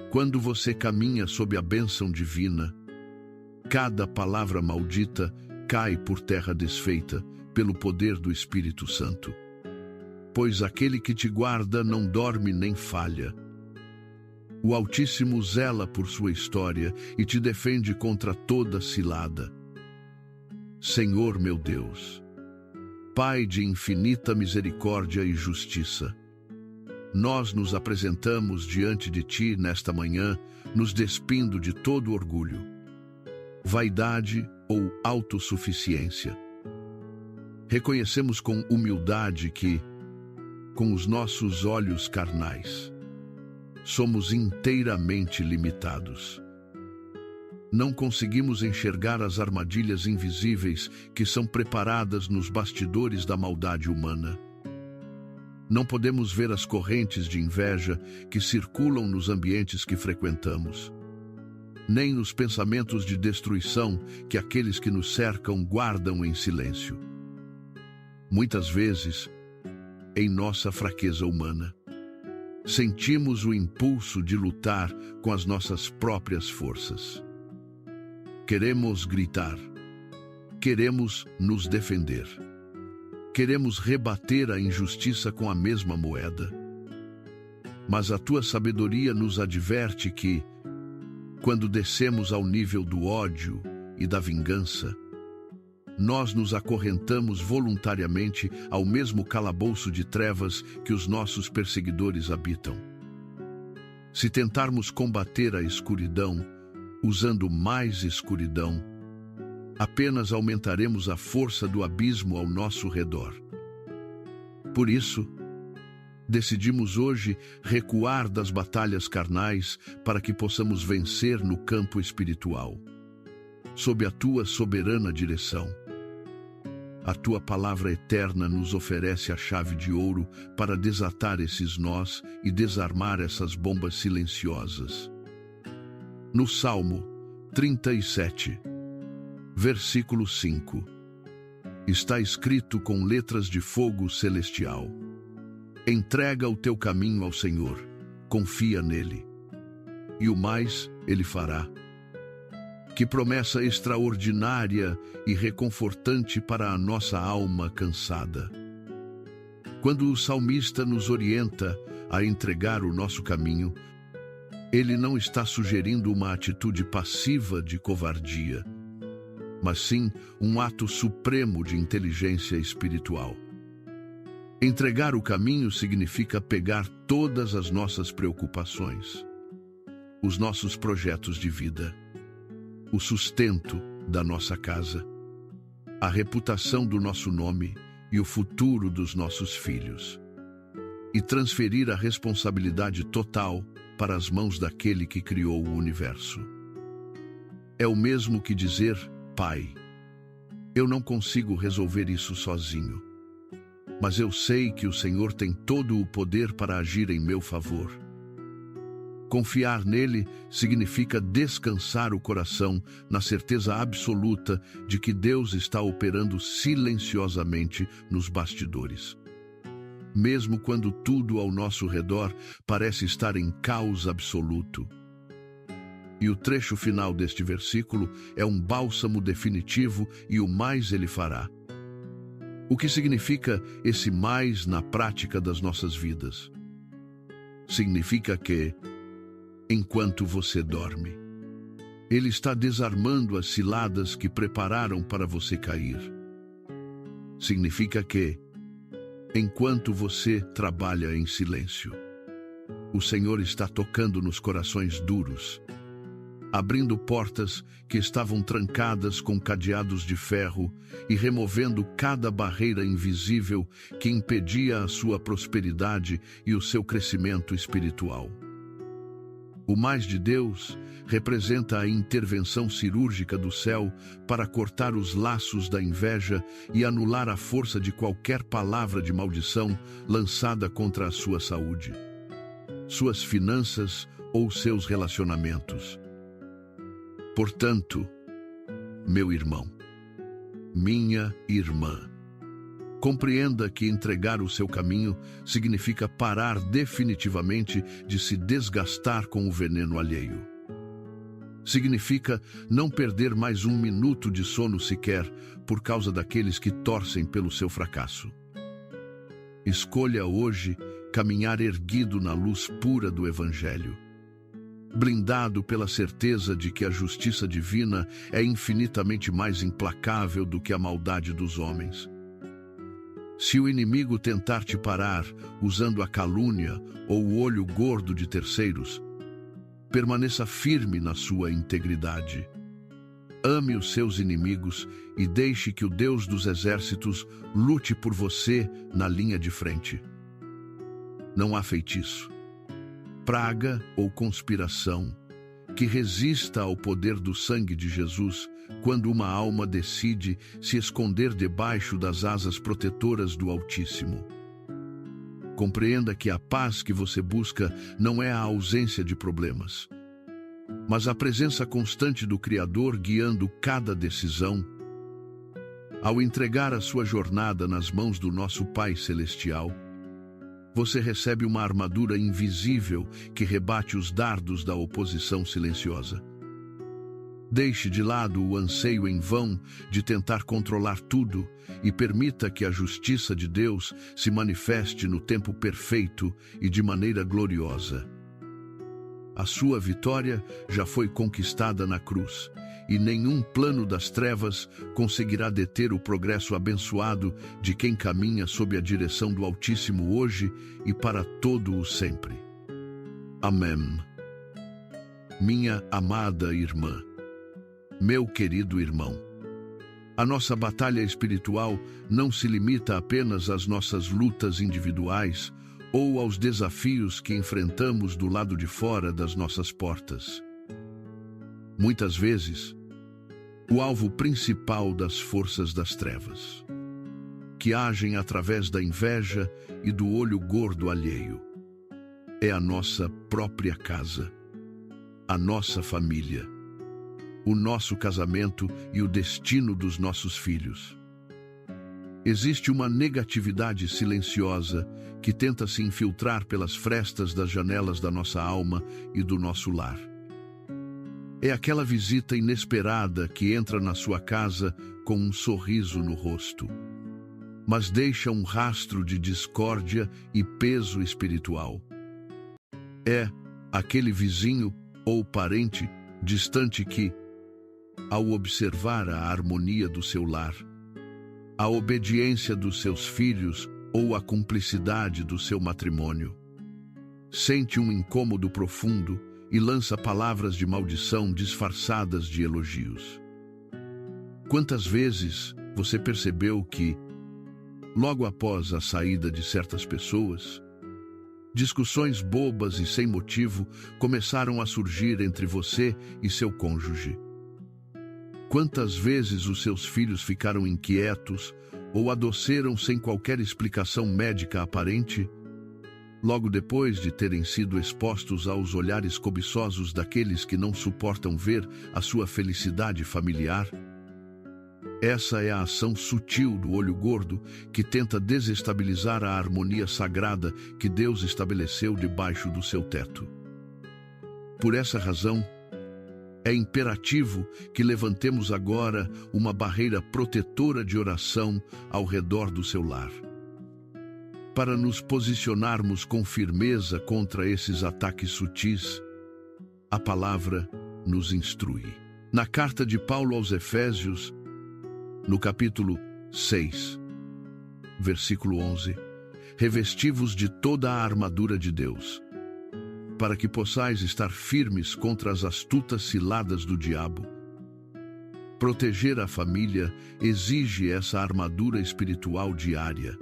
Quando você caminha sob a bênção divina, cada palavra maldita cai por terra desfeita pelo poder do Espírito Santo. Pois aquele que te guarda não dorme nem falha. O Altíssimo zela por sua história e te defende contra toda cilada. Senhor meu Deus, Pai de infinita misericórdia e justiça, nós nos apresentamos diante de Ti nesta manhã, nos despindo de todo orgulho, vaidade ou autossuficiência. Reconhecemos com humildade que, com os nossos olhos carnais, somos inteiramente limitados. Não conseguimos enxergar as armadilhas invisíveis que são preparadas nos bastidores da maldade humana. Não podemos ver as correntes de inveja que circulam nos ambientes que frequentamos, nem os pensamentos de destruição que aqueles que nos cercam guardam em silêncio. Muitas vezes, em nossa fraqueza humana, sentimos o impulso de lutar com as nossas próprias forças. Queremos gritar, queremos nos defender, queremos rebater a injustiça com a mesma moeda. Mas a tua sabedoria nos adverte que, quando descemos ao nível do ódio e da vingança, nós nos acorrentamos voluntariamente ao mesmo calabouço de trevas que os nossos perseguidores habitam. Se tentarmos combater a escuridão, usando mais escuridão, apenas aumentaremos a força do abismo ao nosso redor. Por isso, decidimos hoje recuar das batalhas carnais para que possamos vencer no campo espiritual. Sob a tua soberana direção, a tua palavra eterna nos oferece a chave de ouro para desatar esses nós e desarmar essas bombas silenciosas. No Salmo 37, versículo 5, está escrito com letras de fogo celestial: entrega o teu caminho ao Senhor, confia nele, e o mais ele fará. Que promessa extraordinária e reconfortante para a nossa alma cansada. Quando o salmista nos orienta a entregar o nosso caminho, ele não está sugerindo uma atitude passiva de covardia, mas sim um ato supremo de inteligência espiritual. Entregar o caminho significa pegar todas as nossas preocupações, os nossos projetos de vida, o sustento da nossa casa, a reputação do nosso nome e o futuro dos nossos filhos, e transferir a responsabilidade total para as mãos daquele que criou o universo. É o mesmo que dizer: Pai, eu não consigo resolver isso sozinho, mas eu sei que o Senhor tem todo o poder para agir em meu favor. Confiar nele significa descansar o coração na certeza absoluta de que Deus está operando silenciosamente nos bastidores. Mesmo quando tudo ao nosso redor parece estar em caos absoluto. E o trecho final deste versículo é um bálsamo definitivo: e o mais ele fará. O que significa esse mais na prática das nossas vidas? Significa que, enquanto você dorme, ele está desarmando as ciladas que prepararam para você cair. Significa que, enquanto você trabalha em silêncio, o Senhor está tocando nos corações duros, abrindo portas que estavam trancadas com cadeados de ferro e removendo cada barreira invisível que impedia a sua prosperidade e o seu crescimento espiritual. O mais de Deus representa a intervenção cirúrgica do céu para cortar os laços da inveja e anular a força de qualquer palavra de maldição lançada contra a sua saúde, suas finanças ou seus relacionamentos. Portanto, meu irmão, minha irmã, compreenda que entregar o seu caminho significa parar definitivamente de se desgastar com o veneno alheio. Significa não perder mais um minuto de sono sequer por causa daqueles que torcem pelo seu fracasso. Escolha hoje caminhar erguido na luz pura do Evangelho, blindado pela certeza de que a justiça divina é infinitamente mais implacável do que a maldade dos homens. Se o inimigo tentar te parar usando a calúnia ou o olho gordo de terceiros, permaneça firme na sua integridade. Ame os seus inimigos e deixe que o Deus dos exércitos lute por você na linha de frente. Não há feitiço, praga ou conspiração que resista ao poder do sangue de Jesus quando uma alma decide se esconder debaixo das asas protetoras do Altíssimo. Compreenda que a paz que você busca não é a ausência de problemas, mas a presença constante do Criador guiando cada decisão. Ao entregar a sua jornada nas mãos do nosso Pai Celestial, você recebe uma armadura invisível que rebate os dardos da oposição silenciosa. Deixe de lado o anseio em vão de tentar controlar tudo e permita que a justiça de Deus se manifeste no tempo perfeito e de maneira gloriosa. A sua vitória já foi conquistada na cruz, e nenhum plano das trevas conseguirá deter o progresso abençoado de quem caminha sob a direção do Altíssimo hoje e para todo o sempre. Amém. Minha amada irmã, meu querido irmão, a nossa batalha espiritual não se limita apenas às nossas lutas individuais ou aos desafios que enfrentamos do lado de fora das nossas portas. Muitas vezes, o alvo principal das forças das trevas, que agem através da inveja e do olho gordo alheio, é a nossa própria casa, a nossa família, o nosso casamento e o destino dos nossos filhos. Existe uma negatividade silenciosa que tenta se infiltrar pelas frestas das janelas da nossa alma e do nosso lar. É aquela visita inesperada que entra na sua casa com um sorriso no rosto, mas deixa um rastro de discórdia e peso espiritual. É aquele vizinho ou parente distante que, ao observar a harmonia do seu lar, a obediência dos seus filhos ou a cumplicidade do seu matrimônio, sente um incômodo profundo e lança palavras de maldição disfarçadas de elogios. Quantas vezes você percebeu que, logo após a saída de certas pessoas, discussões bobas e sem motivo começaram a surgir entre você e seu cônjuge? Quantas vezes os seus filhos ficaram inquietos ou adoeceram sem qualquer explicação médica aparente, logo depois de terem sido expostos aos olhares cobiçosos daqueles que não suportam ver a sua felicidade familiar? Essa é a ação sutil do olho gordo que tenta desestabilizar a harmonia sagrada que Deus estabeleceu debaixo do seu teto. Por essa razão, é imperativo que levantemos agora uma barreira protetora de oração ao redor do seu lar, para nos posicionarmos com firmeza contra esses ataques sutis. A palavra nos instrui. Na carta de Paulo aos Efésios, no capítulo 6, versículo 11, revesti-vos de toda a armadura de Deus, para que possais estar firmes contra as astutas ciladas do diabo. Proteger a família exige essa armadura espiritual diária,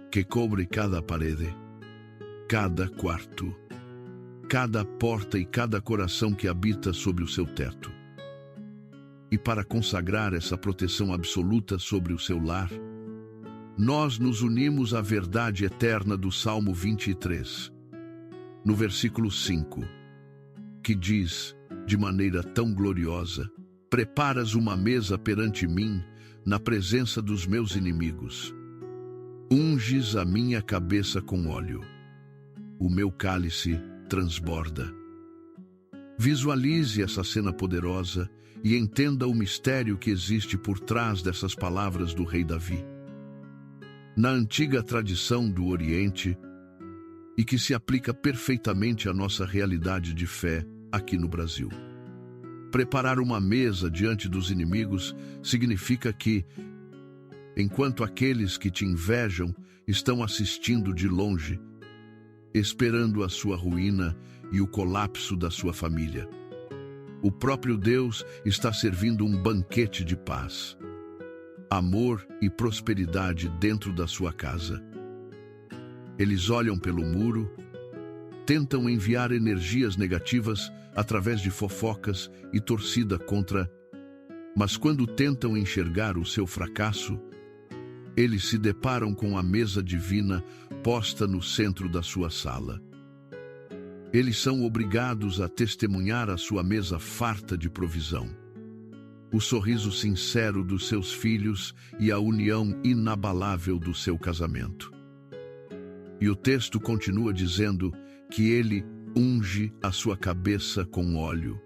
que cobre cada parede, cada quarto, cada porta e cada coração que habita sob o seu teto. E para consagrar essa proteção absoluta sobre o seu lar, nós nos unimos à verdade eterna do Salmo 23, no versículo 5, que diz, de maneira tão gloriosa: preparas uma mesa perante mim, na presença dos meus inimigos. Unges a minha cabeça com óleo. O meu cálice transborda. Visualize essa cena poderosa e entenda o mistério que existe por trás dessas palavras do rei Davi. Na antiga tradição do Oriente, e que se aplica perfeitamente à nossa realidade de fé aqui no Brasil, preparar uma mesa diante dos inimigos significa que, enquanto aqueles que te invejam estão assistindo de longe, esperando a sua ruína e o colapso da sua família, o próprio Deus está servindo um banquete de paz, amor e prosperidade dentro da sua casa. Eles olham pelo muro, tentam enviar energias negativas através de fofocas e torcida contra, mas quando tentam enxergar o seu fracasso, eles se deparam com a mesa divina posta no centro da sua sala. Eles são obrigados a testemunhar a sua mesa farta de provisão, o sorriso sincero dos seus filhos e a união inabalável do seu casamento. E o texto continua dizendo que ele unge a sua cabeça com óleo.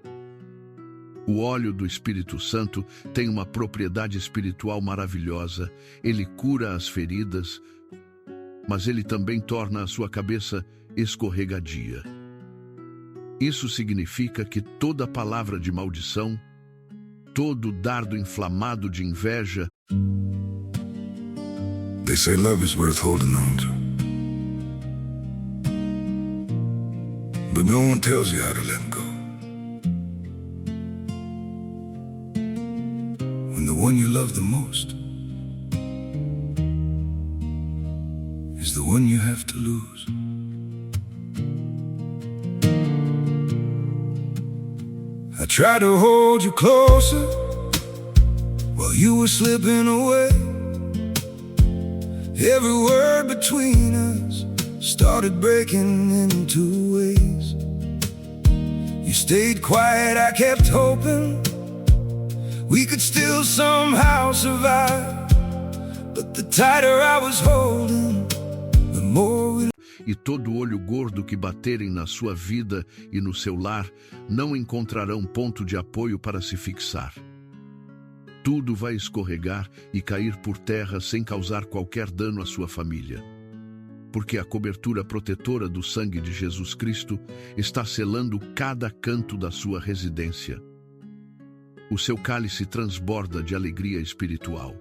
O óleo do Espírito Santo tem uma propriedade espiritual maravilhosa. Ele cura as feridas, mas ele também torna a sua cabeça escorregadia. Isso significa que toda palavra de maldição, todo dardo inflamado de inveja. They say love is worth holding on to, but no one tells you how to let go. one you love the most is the one you have to lose. I tried to hold you closer while you were slipping away. Every word between us started breaking into ways. You stayed quiet, I kept hoping we could still somehow survive. But the tighter I was holding, the more we... E todo olho gordo que baterem na sua vida e no seu lar não encontrarão ponto de apoio para se fixar. Tudo vai escorregar e cair por terra sem causar qualquer dano à sua família. Porque a cobertura protetora do sangue de Jesus Cristo está selando cada canto da sua residência. O seu cálice transborda de alegria espiritual,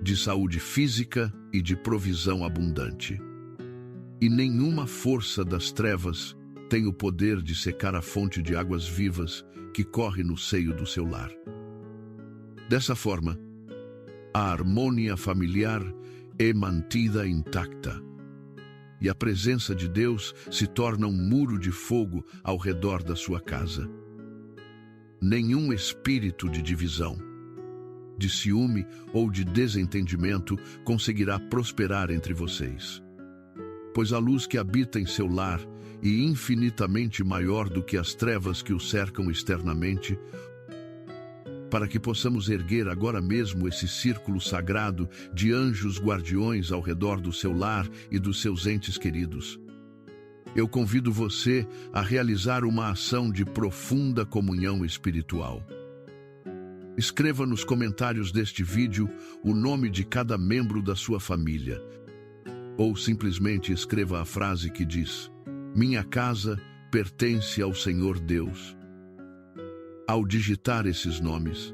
de saúde física e de provisão abundante. E nenhuma força das trevas tem o poder de secar a fonte de águas vivas que corre no seio do seu lar. Dessa forma, a harmonia familiar é mantida intacta, e a presença de Deus se torna um muro de fogo ao redor da sua casa. Nenhum espírito de divisão, de ciúme ou de desentendimento conseguirá prosperar entre vocês. Pois a luz que habita em seu lar é infinitamente maior do que as trevas que o cercam externamente, para que possamos erguer agora mesmo esse círculo sagrado de anjos guardiões ao redor do seu lar e dos seus entes queridos. Eu convido você a realizar uma ação de profunda comunhão espiritual. Escreva nos comentários deste vídeo o nome de cada membro da sua família, ou simplesmente escreva a frase que diz: "Minha casa pertence ao Senhor Deus." Ao digitar esses nomes,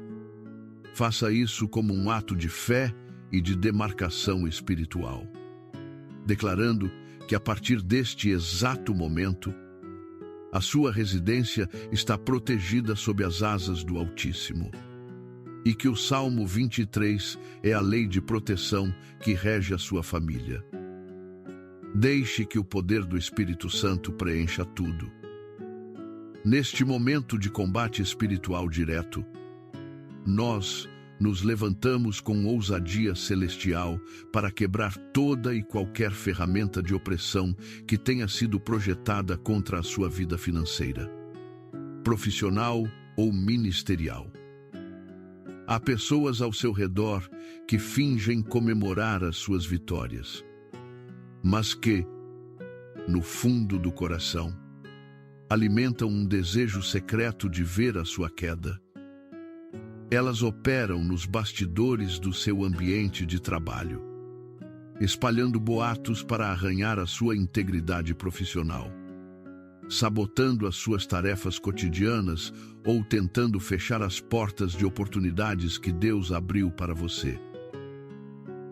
faça isso como um ato de fé e de demarcação espiritual, declarando que a partir deste exato momento, a sua residência está protegida sob as asas do Altíssimo, e que o Salmo 23 é a lei de proteção que rege a sua família. Deixe que o poder do Espírito Santo preencha tudo. Neste momento de combate espiritual direto, nós nos levantamos com ousadia celestial para quebrar toda e qualquer ferramenta de opressão que tenha sido projetada contra a sua vida financeira, profissional ou ministerial. Há pessoas ao seu redor que fingem comemorar as suas vitórias, mas que, no fundo do coração, alimentam um desejo secreto de ver a sua queda. Elas operam nos bastidores do seu ambiente de trabalho, espalhando boatos para arranhar a sua integridade profissional, sabotando as suas tarefas cotidianas ou tentando fechar as portas de oportunidades que Deus abriu para você.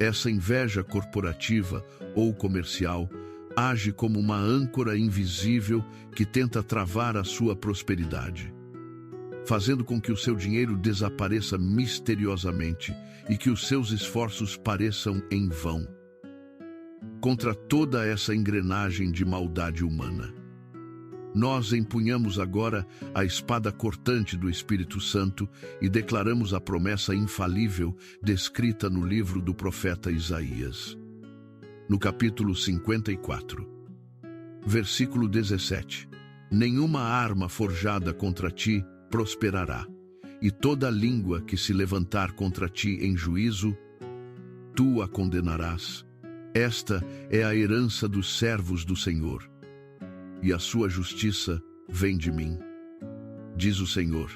Essa inveja corporativa ou comercial age como uma âncora invisível que tenta travar a sua prosperidade, fazendo com que o seu dinheiro desapareça misteriosamente e que os seus esforços pareçam em vão. Contra toda essa engrenagem de maldade humana, nós empunhamos agora a espada cortante do Espírito Santo e declaramos a promessa infalível descrita no livro do profeta Isaías. No capítulo 54, versículo 17, nenhuma arma forjada contra ti prosperará, e toda língua que se levantar contra ti em juízo, tu a condenarás. Esta é a herança dos servos do Senhor, e a sua justiça vem de mim, diz o Senhor.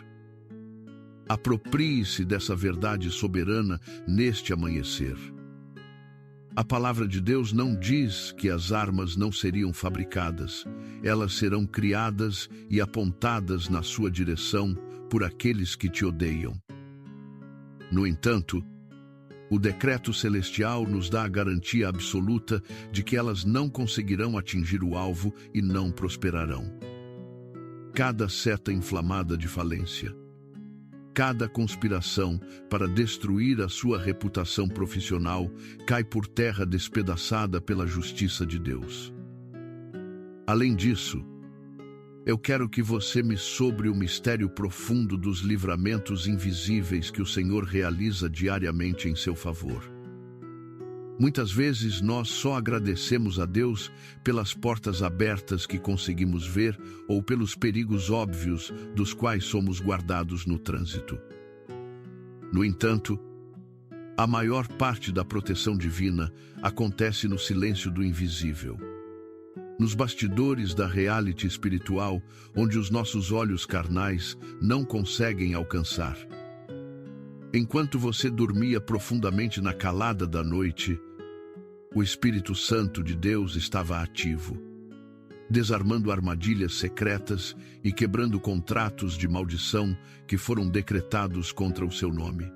Aproprie-se dessa verdade soberana neste amanhecer. A palavra de Deus não diz que as armas não seriam fabricadas, elas serão criadas e apontadas na sua direção por aqueles que te odeiam. No entanto, o decreto celestial nos dá a garantia absoluta de que elas não conseguirão atingir o alvo e não prosperarão. Cada seta inflamada de falência, Cada conspiração para destruir a sua reputação profissional cai por terra despedaçada pela justiça de Deus. Além disso, eu quero que você me sobre o mistério profundo dos livramentos invisíveis que o Senhor realiza diariamente em seu favor. Muitas vezes nós só agradecemos a Deus pelas portas abertas que conseguimos ver ou pelos perigos óbvios dos quais somos guardados no trânsito. No entanto, a maior parte da proteção divina acontece no silêncio do invisível. Nos bastidores da reality espiritual, onde os nossos olhos carnais não conseguem alcançar. Enquanto você dormia profundamente na calada da noite, o Espírito Santo de Deus estava ativo, desarmando armadilhas secretas e quebrando contratos de maldição que foram decretados contra o seu nome.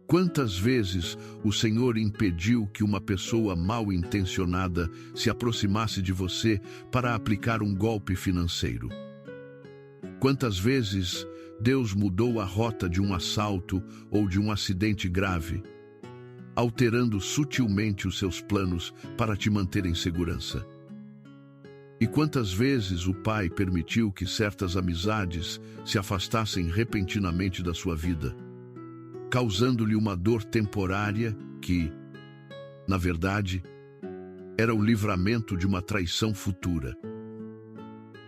Quantas vezes o Senhor impediu que uma pessoa mal intencionada se aproximasse de você para aplicar um golpe financeiro? Quantas vezes Deus mudou a rota de um assalto ou de um acidente grave, alterando sutilmente os seus planos para te manter em segurança? E quantas vezes o Pai permitiu que certas amizades se afastassem repentinamente da sua vida, causando-lhe uma dor temporária que, na verdade, era o livramento de uma traição futura?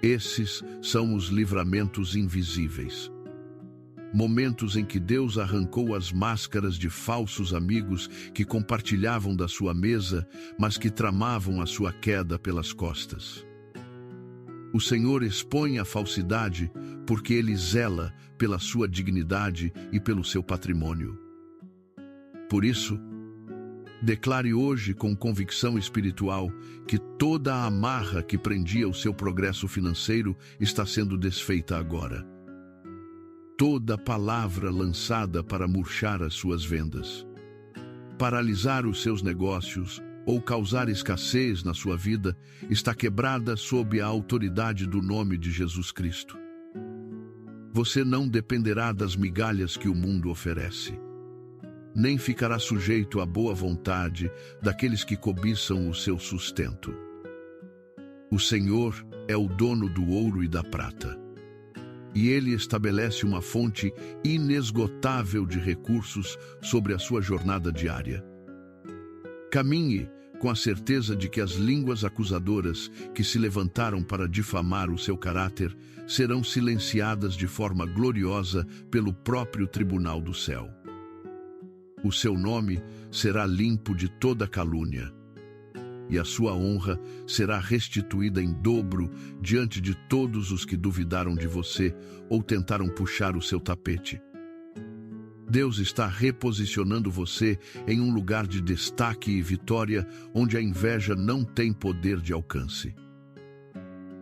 Esses são os livramentos invisíveis. Momentos em que Deus arrancou as máscaras de falsos amigos que compartilhavam da sua mesa, mas que tramavam a sua queda pelas costas. O Senhor expõe a falsidade porque Ele zela pela sua dignidade e pelo seu patrimônio. Por isso, declare hoje com convicção espiritual que toda a amarra que prendia o seu progresso financeiro está sendo desfeita agora. Toda palavra lançada para murchar as suas vendas, paralisar os seus negócios ou causar escassez na sua vida está quebrada sob a autoridade do nome de Jesus Cristo. Você não dependerá das migalhas que o mundo oferece, nem ficará sujeito à boa vontade daqueles que cobiçam o seu sustento. O Senhor é o dono do ouro e da prata, e Ele estabelece uma fonte inesgotável de recursos sobre a sua jornada diária. Caminhe com a certeza de que as línguas acusadoras que se levantaram para difamar o seu caráter serão silenciadas de forma gloriosa pelo próprio tribunal do céu. O seu nome será limpo de toda calúnia, e a sua honra será restituída em dobro diante de todos os que duvidaram de você ou tentaram puxar o seu tapete. Deus está reposicionando você em um lugar de destaque e vitória onde a inveja não tem poder de alcance.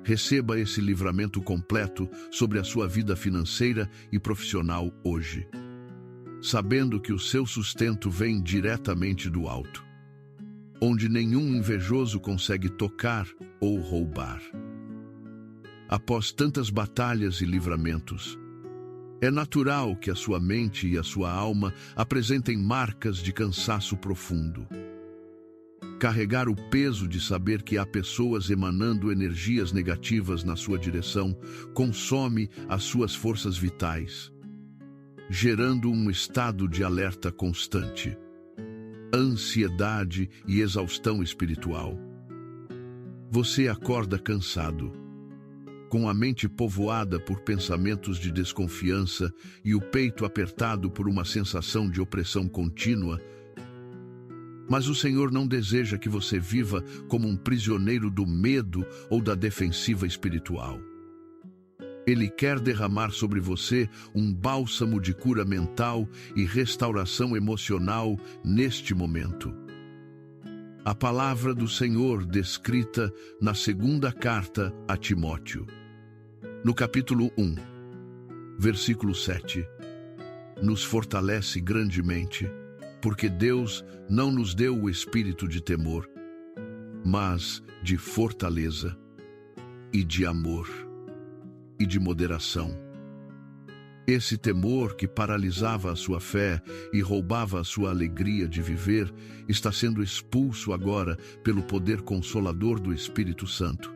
Receba esse livramento completo sobre a sua vida financeira e profissional hoje, sabendo que o seu sustento vem diretamente do alto, onde nenhum invejoso consegue tocar ou roubar. Após tantas batalhas e livramentos, é natural que a sua mente e a sua alma apresentem marcas de cansaço profundo. Carregar o peso de saber que há pessoas emanando energias negativas na sua direção consome as suas forças vitais, gerando um estado de alerta constante, ansiedade e exaustão espiritual. Você acorda cansado, com a mente povoada por pensamentos de desconfiança e o peito apertado por uma sensação de opressão contínua. Mas o Senhor não deseja que você viva como um prisioneiro do medo ou da defensiva espiritual. Ele quer derramar sobre você um bálsamo de cura mental e restauração emocional neste momento. A palavra do Senhor descrita na segunda carta a Timóteo, no capítulo 1, versículo 7, nos fortalece grandemente, porque Deus não nos deu o espírito de temor, mas de fortaleza e de amor e de moderação. Esse temor que paralisava a sua fé e roubava a sua alegria de viver está sendo expulso agora pelo poder consolador do Espírito Santo.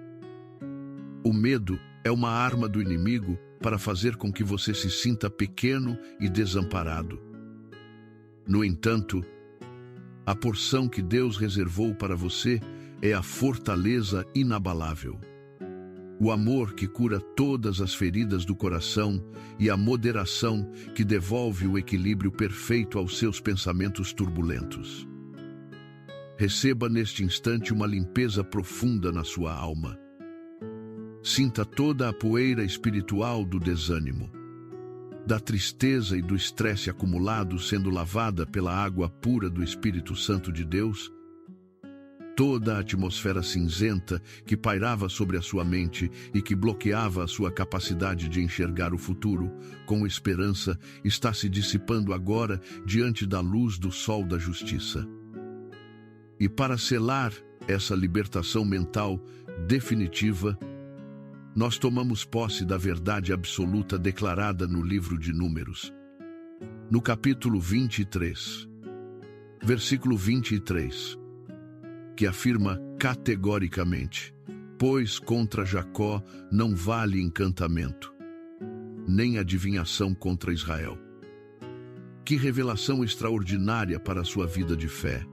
O medo é uma arma do inimigo para fazer com que você se sinta pequeno e desamparado. No entanto, a porção que Deus reservou para você é a fortaleza inabalável. O amor que cura todas as feridas do coração e a moderação que devolve o equilíbrio perfeito aos seus pensamentos turbulentos. Receba neste instante uma limpeza profunda na sua alma. Sinta toda a poeira espiritual do desânimo, da tristeza e do estresse acumulado sendo lavada pela água pura do Espírito Santo de Deus. Toda a atmosfera cinzenta que pairava sobre a sua mente e que bloqueava a sua capacidade de enxergar o futuro com esperança está se dissipando agora diante da luz do sol da justiça. E para selar essa libertação mental definitiva, nós tomamos posse da verdade absoluta declarada no livro de Números. No capítulo 23, versículo 23, que afirma categoricamente: pois contra Jacó não vale encantamento, nem adivinhação contra Israel. Que revelação extraordinária para a sua vida de fé!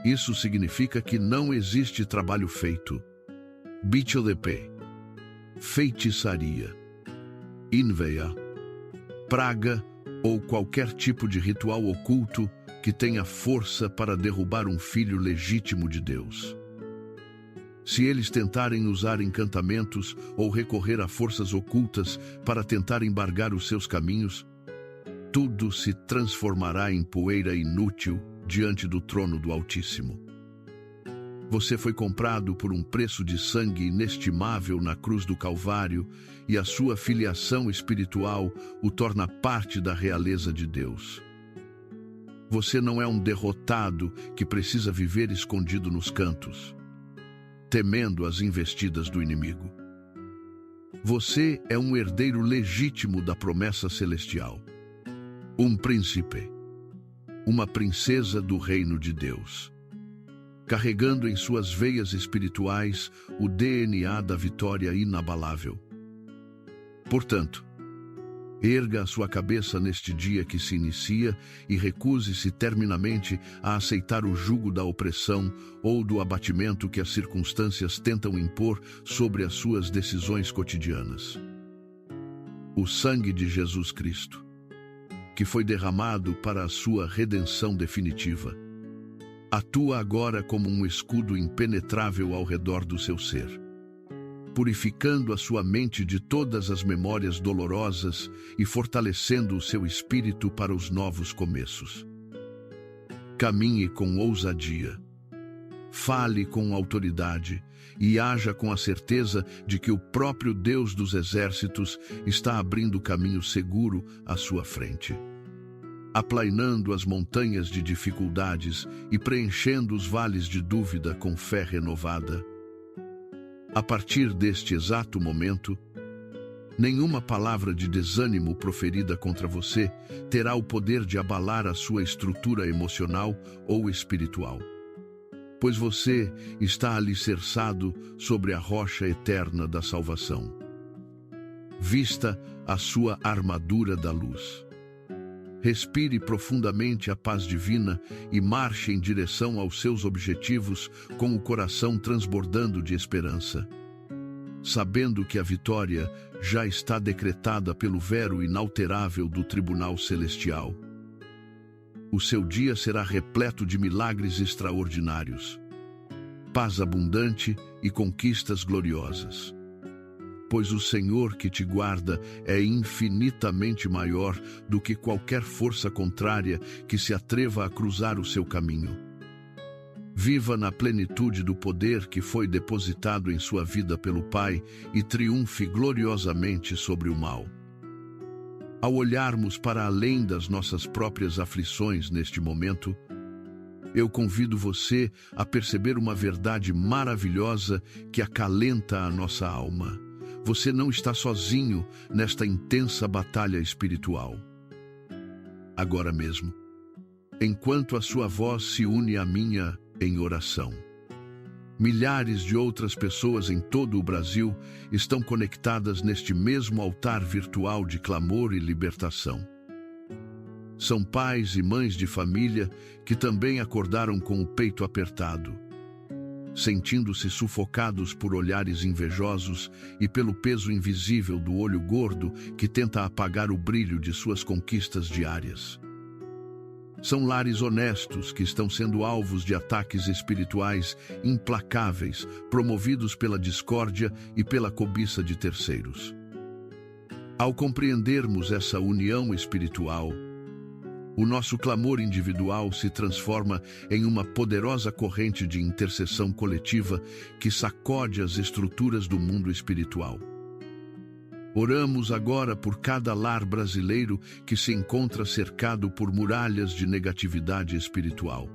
Isso significa que não existe trabalho feito, bicho-de-pé, feitiçaria, inveia, praga ou qualquer tipo de ritual oculto que tenha força para derrubar um filho legítimo de Deus. Se eles tentarem usar encantamentos ou recorrer a forças ocultas para tentar embargar os seus caminhos, tudo se transformará em poeira inútil diante do trono do Altíssimo. Você foi comprado por um preço de sangue inestimável na cruz do Calvário e a sua filiação espiritual o torna parte da realeza de Deus. Você não é um derrotado que precisa viver escondido nos cantos, temendo as investidas do inimigo. Você é um herdeiro legítimo da promessa celestial, um príncipe, uma princesa do reino de Deus, carregando em suas veias espirituais o DNA da vitória inabalável. Portanto, erga a sua cabeça neste dia que se inicia e recuse-se terminantemente a aceitar o jugo da opressão ou do abatimento que as circunstâncias tentam impor sobre as suas decisões cotidianas. O sangue de Jesus Cristo, que foi derramado para a sua redenção definitiva, atua agora como um escudo impenetrável ao redor do seu ser, purificando a sua mente de todas as memórias dolorosas e fortalecendo o seu espírito para os novos começos. Caminhe com ousadia, fale com autoridade e haja com a certeza de que o próprio Deus dos exércitos está abrindo caminho seguro à sua frente, aplainando as montanhas de dificuldades e preenchendo os vales de dúvida com fé renovada. A partir deste exato momento, nenhuma palavra de desânimo proferida contra você terá o poder de abalar a sua estrutura emocional ou espiritual, pois você está alicerçado sobre a rocha eterna da salvação. Vista a sua armadura da luz. Respire profundamente a paz divina e marche em direção aos seus objetivos com o coração transbordando de esperança, sabendo que a vitória já está decretada pelo vero inalterável do tribunal celestial. O seu dia será repleto de milagres extraordinários, paz abundante e conquistas gloriosas. Pois o Senhor que te guarda é infinitamente maior do que qualquer força contrária que se atreva a cruzar o seu caminho. Viva na plenitude do poder que foi depositado em sua vida pelo Pai e triunfe gloriosamente sobre o mal. Ao olharmos para além das nossas próprias aflições neste momento, eu convido você a perceber uma verdade maravilhosa que acalenta a nossa alma. você não está sozinho nesta intensa batalha espiritual. Agora mesmo, enquanto a sua voz se une à minha em oração, milhares de outras pessoas em todo o Brasil estão conectadas neste mesmo altar virtual de clamor e libertação. São pais e mães de família que também acordaram com o peito apertado, sentindo-se sufocados por olhares invejosos e pelo peso invisível do olho gordo que tenta apagar o brilho de suas conquistas diárias. São lares honestos que estão sendo alvos de ataques espirituais implacáveis, promovidos pela discórdia e pela cobiça de terceiros. Ao compreendermos essa união espiritual, o nosso clamor individual se transforma em uma poderosa corrente de intercessão coletiva que sacode as estruturas do mundo espiritual. Oramos agora por cada lar brasileiro que se encontra cercado por muralhas de negatividade espiritual.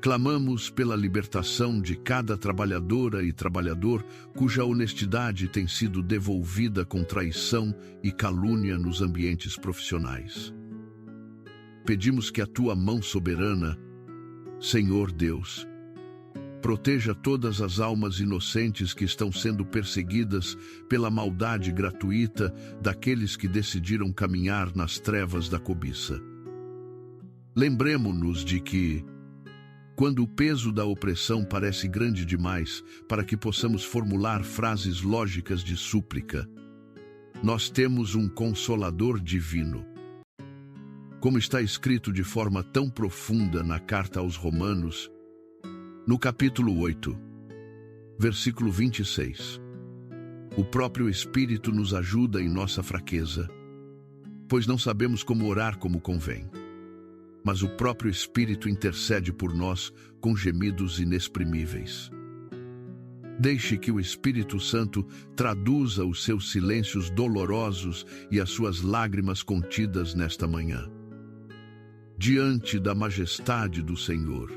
Clamamos pela libertação de cada trabalhadora e trabalhador cuja honestidade tem sido devolvida com traição e calúnia nos ambientes profissionais. Pedimos que a tua mão soberana, Senhor Deus, proteja todas as almas inocentes que estão sendo perseguidas pela maldade gratuita daqueles que decidiram caminhar nas trevas da cobiça. Lembremo-nos de que, quando o peso da opressão parece grande demais para que possamos formular frases lógicas de súplica, nós temos um Consolador divino. Como está escrito de forma tão profunda na carta aos Romanos, no capítulo 8, versículo 26. O próprio Espírito nos ajuda em nossa fraqueza, pois não sabemos como orar como convém. Mas o próprio Espírito intercede por nós com gemidos inexprimíveis. Deixe que o Espírito Santo traduza os seus silêncios dolorosos e as suas lágrimas contidas nesta manhã. Diante da majestade do Senhor,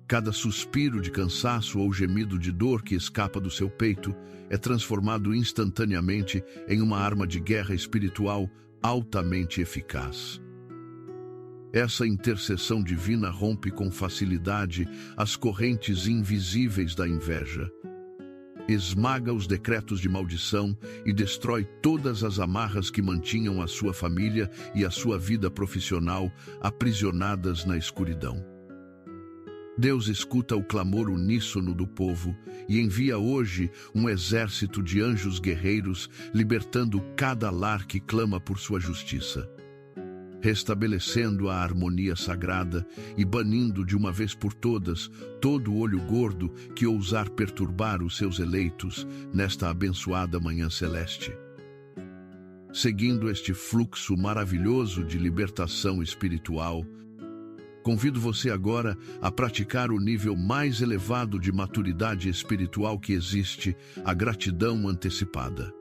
cada suspiro de cansaço ou gemido de dor que escapa do seu peito é transformado instantaneamente em uma arma de guerra espiritual altamente eficaz. Essa intercessão divina rompe com facilidade as correntes invisíveis da inveja, esmaga os decretos de maldição e destrói todas as amarras que mantinham a sua família e a sua vida profissional aprisionadas na escuridão. Deus escuta o clamor uníssono do povo e envia hoje um exército de anjos guerreiros, libertando cada lar que clama por sua justiça, restabelecendo a harmonia sagrada e banindo de uma vez por todas todo o olho gordo que ousar perturbar os seus eleitos nesta abençoada manhã celeste. Seguindo este fluxo maravilhoso de libertação espiritual, convido você agora a praticar o nível mais elevado de maturidade espiritual que existe, a gratidão antecipada.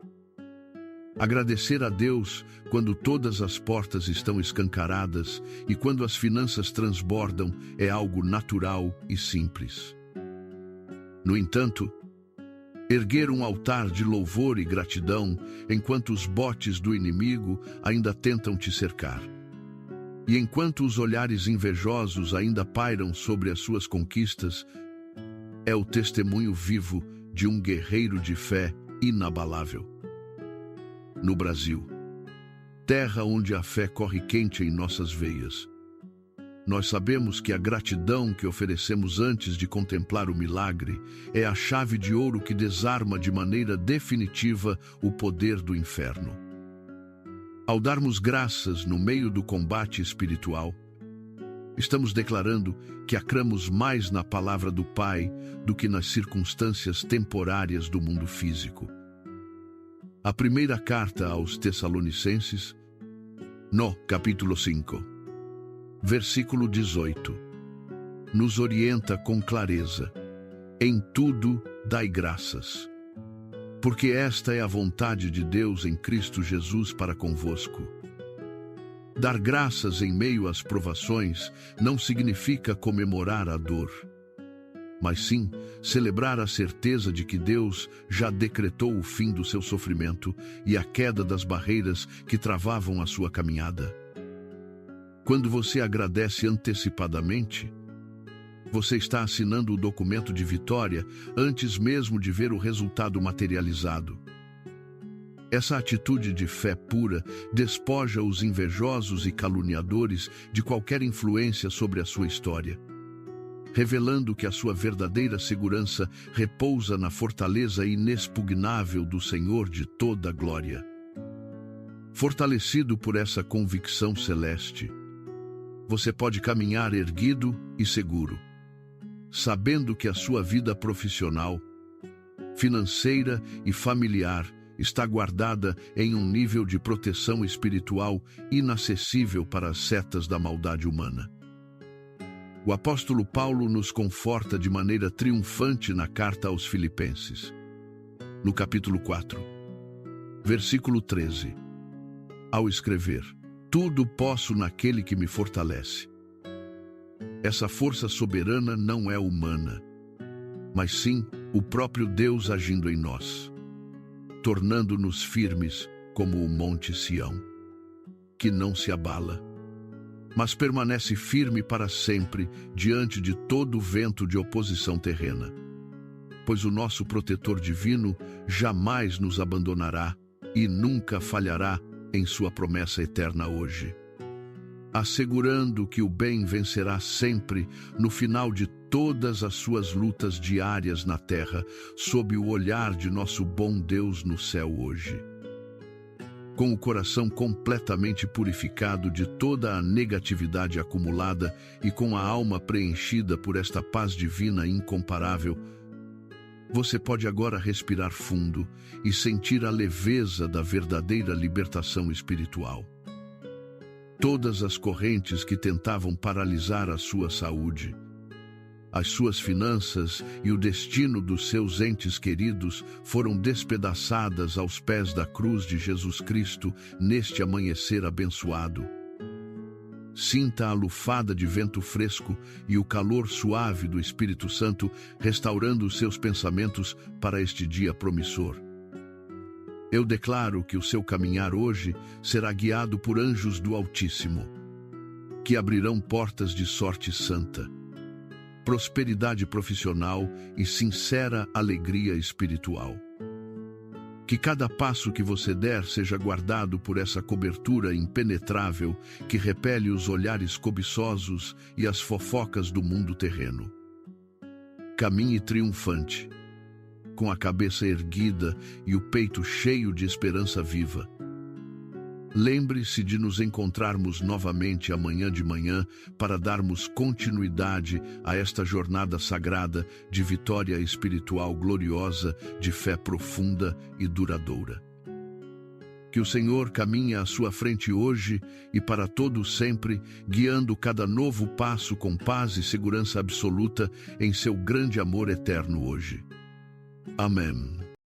Agradecer a Deus quando todas as portas estão escancaradas e quando as finanças transbordam é algo natural e simples. No entanto, erguer um altar de louvor e gratidão enquanto os botes do inimigo ainda tentam te cercar, e enquanto os olhares invejosos ainda pairam sobre as suas conquistas, é o testemunho vivo de um guerreiro de fé inabalável. No Brasil, terra onde a fé corre quente em nossas veias, nós sabemos que a gratidão que oferecemos antes de contemplar o milagre é a chave de ouro que desarma de maneira definitiva o poder do inferno. Ao darmos graças no meio do combate espiritual, estamos declarando que acramos mais na palavra do Pai do que nas circunstâncias temporárias do mundo físico. A primeira carta aos Tessalonicenses, no capítulo 5, versículo 18, nos orienta com clareza: em tudo dai graças, porque esta é a vontade de Deus em Cristo Jesus para convosco. Dar graças em meio às provações não significa comemorar a dor. mas sim celebrar a certeza de que Deus já decretou o fim do seu sofrimento e a queda das barreiras que travavam a sua caminhada. Quando você agradece antecipadamente, você está assinando o documento de vitória antes mesmo de ver o resultado materializado. Essa atitude de fé pura despoja os invejosos e caluniadores de qualquer influência sobre a sua história, revelando que a sua verdadeira segurança repousa na fortaleza inexpugnável do Senhor de toda a glória. Fortalecido por essa convicção celeste, você pode caminhar erguido e seguro, sabendo que a sua vida profissional, financeira e familiar está guardada em um nível de proteção espiritual inacessível para as setas da maldade humana. O apóstolo Paulo nos conforta de maneira triunfante na carta aos Filipenses. No capítulo 4, versículo 13, ao escrever: "Tudo posso naquele que me fortalece." Essa força soberana não é humana, mas sim o próprio Deus agindo em nós, tornando-nos firmes como o monte Sião, que não se abala, mas permanece firme para sempre diante de todo vento de oposição terrena. Pois o nosso protetor divino jamais nos abandonará e nunca falhará em sua promessa eterna hoje, assegurando que o bem vencerá sempre no final de todas as suas lutas diárias na terra, sob o olhar de nosso bom Deus no céu hoje. Com o coração completamente purificado de toda a negatividade acumulada e com a alma preenchida por esta paz divina incomparável, você pode agora respirar fundo e sentir a leveza da verdadeira libertação espiritual. Todas as correntes que tentavam paralisar a sua saúde, as suas finanças e o destino dos seus entes queridos foram despedaçadas aos pés da cruz de Jesus Cristo neste amanhecer abençoado. Sinta a lufada de vento fresco e o calor suave do Espírito Santo restaurando os seus pensamentos para este dia promissor. Eu declaro que o seu caminhar hoje será guiado por anjos do Altíssimo, que abrirão portas de sorte santa, prosperidade profissional e sincera alegria espiritual. Que cada passo que você der seja guardado por essa cobertura impenetrável que repele os olhares cobiçosos e as fofocas do mundo terreno. Caminhe triunfante, com a cabeça erguida e o peito cheio de esperança viva. Lembre-se de nos encontrarmos novamente amanhã de manhã para darmos continuidade a esta jornada sagrada de vitória espiritual gloriosa, de fé profunda e duradoura. Que o Senhor caminhe à sua frente hoje e para todo sempre, guiando cada novo passo com paz e segurança absoluta em seu grande amor eterno hoje. Amém.